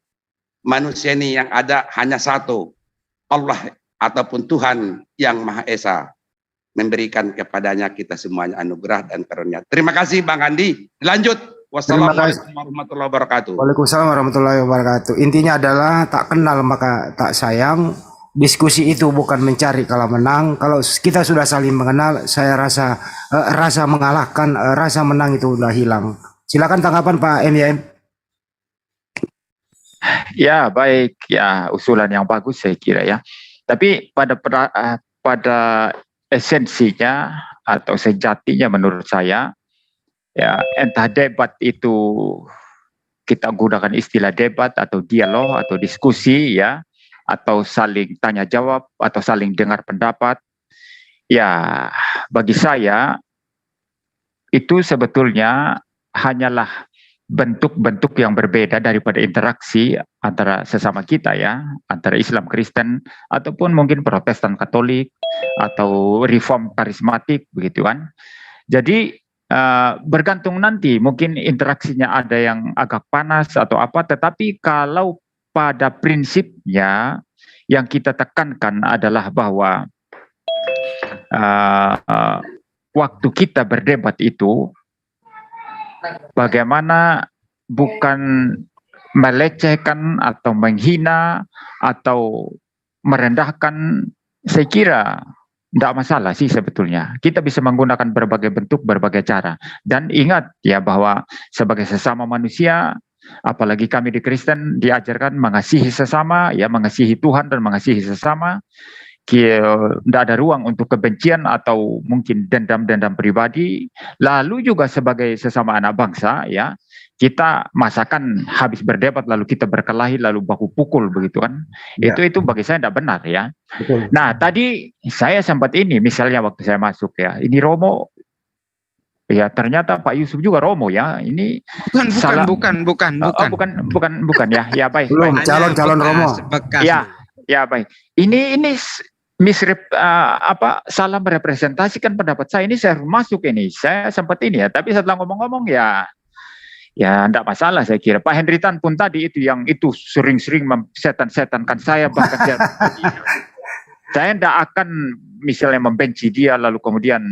Manusia ini yang ada hanya satu, Allah ataupun Tuhan yang Maha Esa, memberikan kepadanya kita semuanya anugerah dan karunia. Terima kasih Bang Andi. Lanjut. Wassalamualaikum warahmatullahi wabarakatuh. Waalaikumsalam warahmatullahi wabarakatuh. Intinya adalah tak kenal maka tak sayang. Diskusi itu bukan mencari kalah menang. Kalau kita sudah saling mengenal, saya rasa mengalahkan, rasa menang itu sudah hilang. Silakan tanggapan Pak MYM. Ya, baik, ya, usulan yang bagus saya kira ya. Tapi pada esensinya atau sejatinya menurut saya, ya, entah debat itu kita gunakan istilah debat atau dialog atau diskusi ya, atau saling tanya jawab atau saling dengar pendapat, ya bagi saya itu sebetulnya hanyalah bentuk-bentuk yang berbeda daripada interaksi antara sesama kita ya, antara Islam Kristen ataupun mungkin Protestan Katolik atau Reform Karismatik begitu kan. Jadi bergantung nanti mungkin interaksinya ada yang agak panas atau apa, tetapi kalau pada prinsipnya yang kita tekankan adalah bahwa waktu kita berdebat itu bagaimana bukan melecehkan atau menghina atau merendahkan, saya kira tidak masalah sih sebetulnya. Kita bisa menggunakan berbagai bentuk, berbagai cara. Dan ingat ya bahwa sebagai sesama manusia, apalagi kami di Kristen diajarkan mengasihi sesama, ya mengasihi Tuhan dan mengasihi sesama. Tidak ada ruang untuk kebencian atau mungkin dendam-dendam pribadi. Lalu juga sebagai sesama anak bangsa, ya kita masakan habis berdebat lalu kita berkelahi lalu baku pukul begitu kan? Ya. Itu bagi saya tidak benar ya. Betul. Nah tadi saya sempat ini misalnya waktu saya masuk ya, ini Romo. Ya ternyata Pak Yusuf juga Romo ya. Ini salah. bukan bukan ya. Ya baik. Belum, baik. calon Romo. Bekas. Ya baik. Ini salah merepresentasikan pendapat saya. Ini saya masuk ini. Saya sempat ini ya. Tapi setelah ngomong-ngomong ya enggak masalah saya kira. Pak Hendritan pun tadi itu sering-sering setan-setankan saya bahkan saya tidak akan misalnya membenci dia lalu kemudian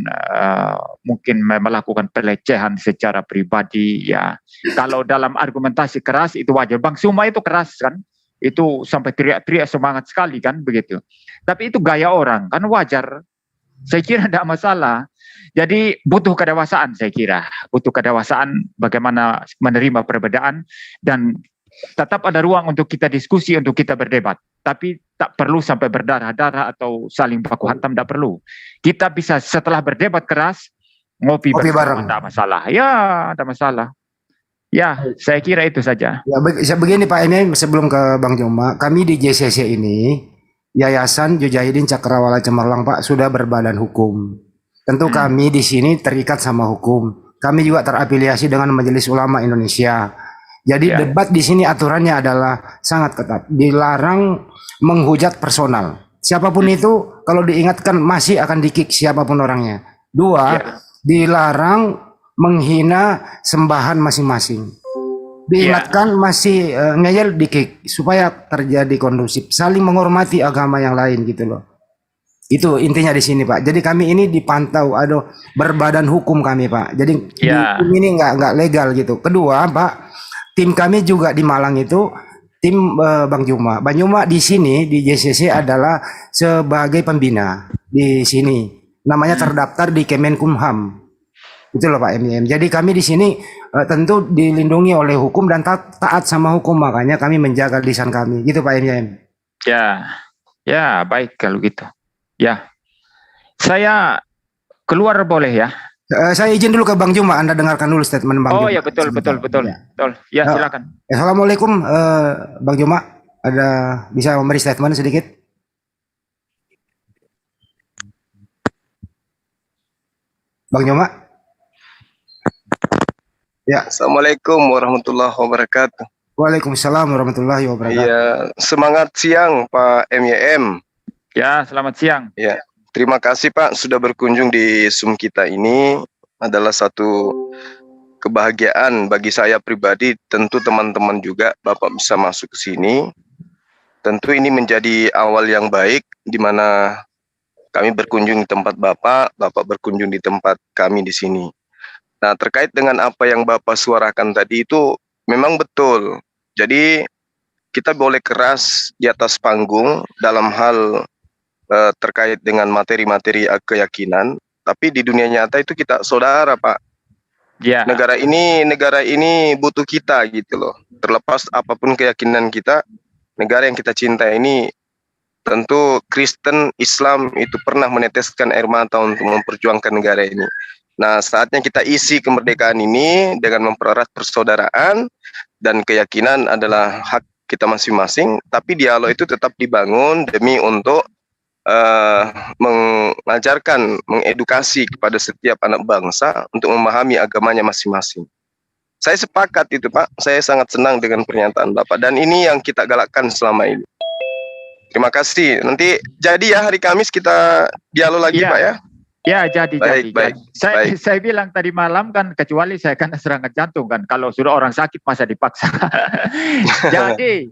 mungkin melakukan pelecehan secara pribadi ya. Kalau dalam argumentasi keras itu wajar. Bang Suma itu keras kan, itu sampai teriak-teriak semangat sekali kan begitu. Tapi itu gaya orang kan wajar. Saya kira tidak masalah. Jadi butuh kedewasaan saya kira. Butuh kedewasaan bagaimana menerima perbedaan dan tetap ada ruang untuk kita diskusi, untuk kita berdebat. Tapi tak perlu sampai berdarah-darah atau saling baku hantam, tidak perlu. Kita bisa setelah berdebat keras, ngopi bareng. Tidak masalah. Ya, tidak masalah. Ya, saya kira itu saja. Ya, begini Pak Emil, sebelum ke Bang Joma, kami di JCC ini, Yayasan Jujahidin Cakrawala Cemerlang Pak, sudah berbadan hukum. Tentu kami di sini terikat sama hukum. Kami juga terafiliasi dengan Majelis Ulama Indonesia. Jadi debat di sini aturannya adalah sangat ketat. Dilarang menghujat personal. Siapapun itu kalau diingatkan masih akan di-kick siapapun orangnya. Dua, dilarang menghina sembahan masing-masing. Diingatkan masih ngeyel di-kick supaya terjadi kondusif. Saling menghormati agama yang lain gitu loh. Itu intinya di sini Pak. Jadi kami ini dipantau, berbadan hukum kami Pak. Jadi hukum ini nggak legal gitu. Kedua Pak, tim kami juga di Malang itu tim Bang Juma. Bang Juma di sini di JCC adalah sebagai pembina di sini. Namanya terdaftar di Kemenkumham. Itu loh Pak MIM. Jadi kami di sini tentu dilindungi oleh hukum dan taat sama hukum, makanya kami menjaga lisan kami. Gitu Pak MIM. Ya baik kalau gitu. Ya, saya keluar boleh ya? Saya izin dulu ke Bang Juma, Anda dengarkan dulu statement Bang Juma. Oh ya betul. Ya silakan. Assalamualaikum Bang Juma, bisa memberi statement sedikit? Bang Juma? Ya. Assalamualaikum warahmatullahi wabarakatuh. Waalaikumsalam warahmatullahi wabarakatuh. Iya, semangat siang Pak MYM. Ya, selamat siang. Ya, terima kasih Pak sudah berkunjung di Zoom kita ini. Adalah satu kebahagiaan bagi saya pribadi, tentu teman-teman juga Bapak bisa masuk ke sini. Tentu ini menjadi awal yang baik di mana kami berkunjung di tempat Bapak berkunjung di tempat kami di sini. Nah, terkait dengan apa yang Bapak suarakan tadi itu memang betul. Jadi kita boleh keras di atas panggung dalam hal terkait dengan materi-materi keyakinan, tapi di dunia nyata itu kita saudara Pak. Ya. Negara ini butuh kita gitu loh. Terlepas apapun keyakinan kita, negara yang kita cinta ini tentu Kristen, Islam itu pernah meneteskan air mata untuk memperjuangkan negara ini. Nah, saatnya kita isi kemerdekaan ini dengan mempererat persaudaraan, dan keyakinan adalah hak kita masing-masing, tapi dialog itu tetap dibangun demi untuk mengajarkan, mengedukasi kepada setiap anak bangsa untuk memahami agamanya masing-masing. Saya sepakat itu Pak, saya sangat senang dengan pernyataan Bapak, dan ini yang kita galakkan selama ini. Terima kasih. Nanti jadi ya hari Kamis kita dialog lagi Pak ya. Ya jadi. Baik. Saya bilang tadi malam kan, kecuali saya kan serangan jantung kan, kalau sudah orang sakit masa dipaksa. jadi.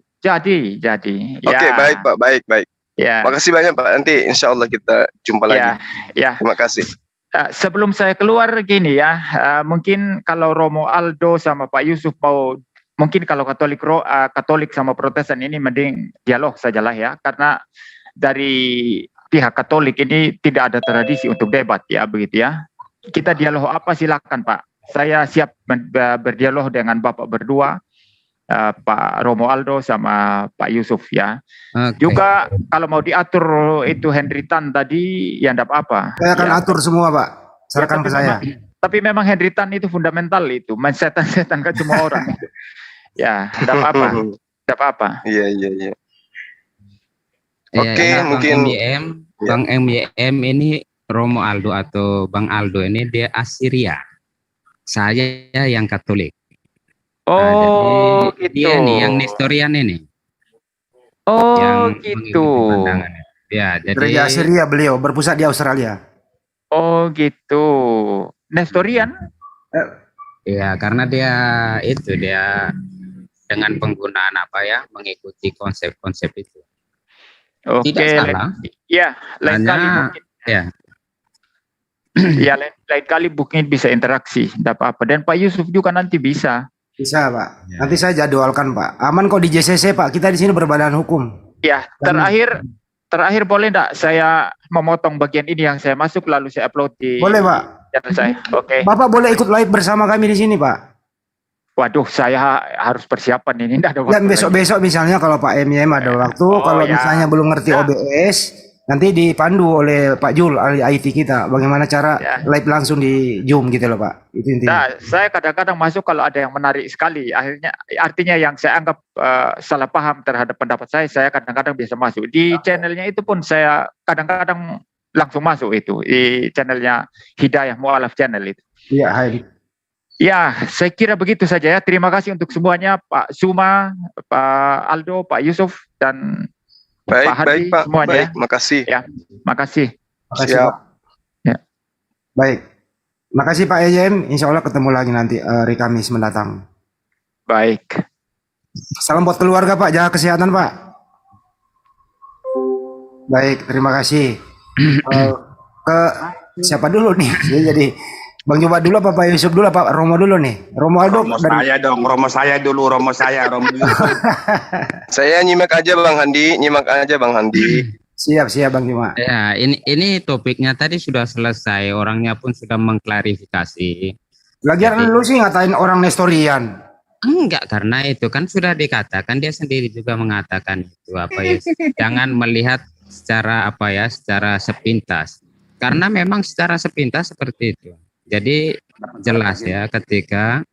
Oke, baik Pak, baik. Ya. Makasih banyak Pak. Nanti insya Allah kita jumpa lagi. Ya. Terima kasih. Sebelum saya keluar gini ya, mungkin kalau Romo Aldo sama Pak Yusuf mau, mungkin kalau Katolik sama Protestan ini mending dialog sajalah ya, karena dari pihak Katolik ini tidak ada tradisi untuk debat ya, begitu ya. Kita dialog apa silakan Pak. Saya siap berdialog dengan Bapak berdua, Pak Romualdo sama Pak Yusuf ya. Juga kalau mau diatur itu Henry Tan tadi ya enggak apa-apa. Saya akan ya. atur semua Pak. Serahkan ke saya. Tapi memang Henry Tan itu fundamental itu, setan-setan kan semua orang. Ya, enggak apa-apa. Enggak apa-apa. Iya. Oke, Oke, mungkin Bang MYM ini Romualdo atau Bang Aldo ini dia Assyria. Saya yang Katolik. Oh, jadi gitu. Dia nih yang Nestorian ini. Oh, yang gitu. Ya, jadi Gereja Assyria beliau berpusat di Australia. Oh, gitu. Nestorian? ya karena dia dengan penggunaan mengikuti konsep-konsep itu. Oke. Tidak salah. Ya, lain kali mungkin. Ya. Ya, lain kali mungkin bisa interaksi, tidak apa-apa. Dan Pak Yusuf juga nanti bisa. Bisa Pak. Ya. Nanti saya jadwalkan Pak. Aman kok di JCC Pak. Kita di sini berbadan hukum. Ya, terakhir boleh enggak saya memotong bagian ini yang saya masuk lalu saya upload di Boleh Pak. channel saya. Oke. Bapak boleh ikut live bersama kami di sini Pak. Waduh, saya harus persiapan ini, enggak ada Dan waktu. besok-besok misalnya kalau Pak MYM ada waktu, Oh, kalau ya. misalnya belum ngerti Ya. OBS, nanti dipandu oleh Pak Jul, ahli IT kita, bagaimana cara Ya. live langsung di Zoom gitu loh Pak. Itu intinya. Nah, saya kadang-kadang masuk kalau ada yang menarik sekali. Artinya yang saya anggap salah paham terhadap pendapat saya kadang-kadang bisa masuk. Di channelnya itu pun saya kadang-kadang langsung masuk itu. Di channelnya Hidayah Mu'alaf Channel itu. Iya, hai. Ya, saya kira begitu saja ya. Terima kasih untuk semuanya, Pak Suma, Pak Aldo, Pak Yusuf, dan Pak Hadi, Pak. semuanya. Baik, makasih. Ya, makasih. Makasih Siap. Pak. Ya. Baik. Makasih Pak MYM. Insya Allah ketemu lagi nanti hari Kamis mendatang. Baik. Salam buat keluarga Pak. Jaga kesehatan Pak. Baik, terima kasih. Ke siapa dulu nih? Jadi Bang Juma dulu apa Pak Yusuf dulu apa Romo dulu nih? Romo Saya dong, Romo saya dulu, Romo saya, Romo. Saya nyimak aja Bang Handi. Siap Bang Juma. Ya, ini topiknya tadi sudah selesai, orangnya pun sudah mengklarifikasi. Lagian lu sih ngatain orang Nestorian. Enggak, karena itu kan sudah dikatakan, dia sendiri juga mengatakan itu jangan melihat secara secara sepintas. Karena memang secara sepintas seperti itu. Jadi jelas ya ketika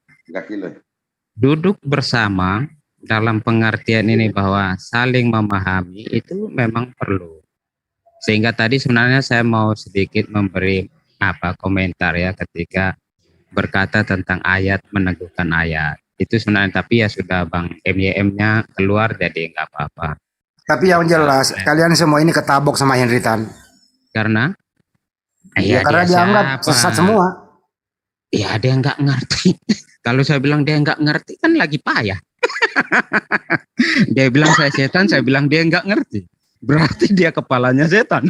duduk bersama dalam pengertian ini bahwa saling memahami itu memang perlu. Sehingga tadi sebenarnya saya mau sedikit memberi komentar ya ketika berkata tentang ayat, meneguhkan ayat. Itu sebenarnya, tapi ya sudah Bang MYM-nya keluar jadi enggak apa-apa. Tapi yang jelas kalian semua ini ketabok sama Henry Tan. Karena karena dianggap sesat semua. Ya dia nggak ngerti. Kalau saya bilang dia nggak ngerti kan lagi payah. Dia bilang saya setan, saya bilang dia nggak ngerti. Berarti dia kepalanya setan.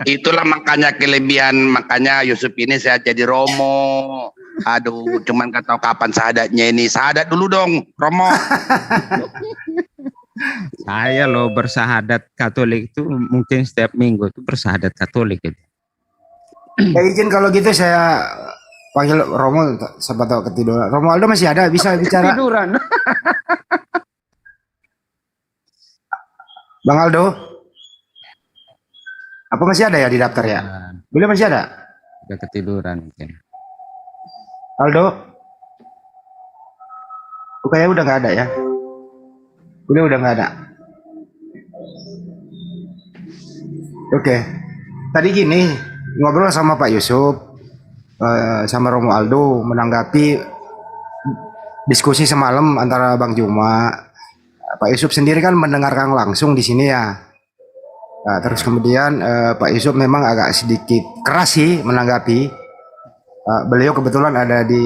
Itulah makanya kelebihan, makanya Yusuf ini saya jadi Romo. Aduh, cuman gak tahu kapan sahadatnya ini. Sahadat dulu dong, Romo. Saya loh bersahadat Katolik itu mungkin setiap minggu itu bersahadat Katolik itu. Ya izin kalau gitu saya panggil Romo, siapa tahu ketiduran. Romualdo masih ada, bisa bicara. Tiduran. Bang Aldo, apa masih ada ya di daftar ya? Beliau masih ada? Udah ketiduran mungkin. Aldo? Kayaknya udah nggak ada ya? Beliau udah nggak ada. Oke. Tadi gini, ngobrol sama Pak Yusuf, sama Romualdo menanggapi diskusi semalam antara Bang Juma. Pak Yusuf sendiri kan mendengarkan langsung di sini ya. Nah, terus kemudian Pak Yusuf memang agak sedikit keras sih menanggapi. Beliau kebetulan ada di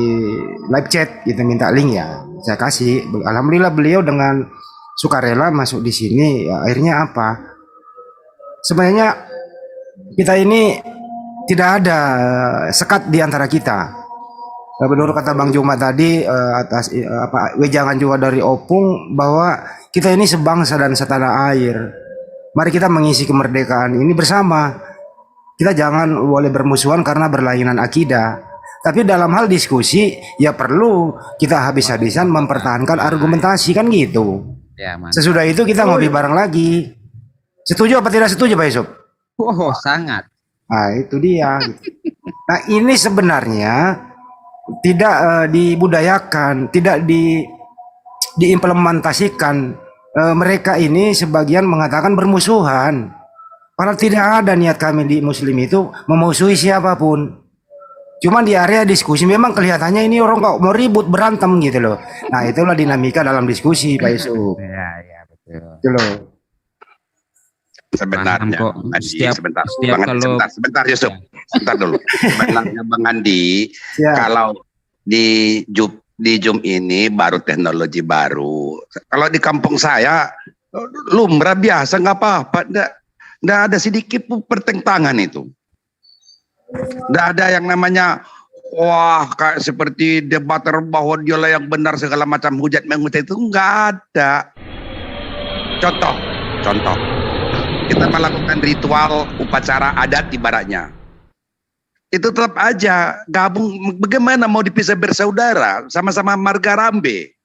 live chat, kita minta link ya, saya kasih. Alhamdulillah beliau dengan sukarela masuk di sini. Ya, akhirnya apa? Sebenarnya kita ini tidak ada sekat di antara kita. Menurut kata Bang Juma tadi atas wejangan juga dari Opung bahwa kita ini sebangsa dan setanah air. Mari kita mengisi kemerdekaan ini bersama. Kita jangan boleh bermusuhan karena berlainan akidah. Tapi dalam hal diskusi ya perlu kita habis-habisan mempertahankan argumentasi kan gitu. Ya, mantap. Sesudah itu kita ngopi bareng lagi. Setuju apa tidak setuju Pak Yusuf? Oh, sangat. Nah itu dia. Nah ini sebenarnya tidak dibudayakan, tidak diimplementasikan. Mereka ini sebagian mengatakan bermusuhan. Padahal tidak ada niat kami di Muslim itu memusuhi siapapun. Cuman di area diskusi memang kelihatannya ini orang kok mau ribut berantem gitu loh. Nah itulah dinamika dalam diskusi Pak Yusuf. Ya, betul. Gitu loh. Sebenarnya, Paham kok. Bang Andi, Setiap Bang Andi, kalau sebentar Yusuf, sebentar dulu. Sebenarnya Bang Andi, Ya. kalau di Zoom ini baru teknologi baru. Kalau di kampung saya lumrah biasa, nggak apa-apa, nggak ada sedikit pun pertentangan itu. Nggak ada yang namanya wah kayak seperti debater bahwa dialah yang benar segala macam hujat menghujat, itu nggak ada. Contoh, kita melakukan ritual upacara adat ibaratnya. Itu tetap aja gabung, bagaimana mau dipisah bersaudara, sama-sama marga rambe.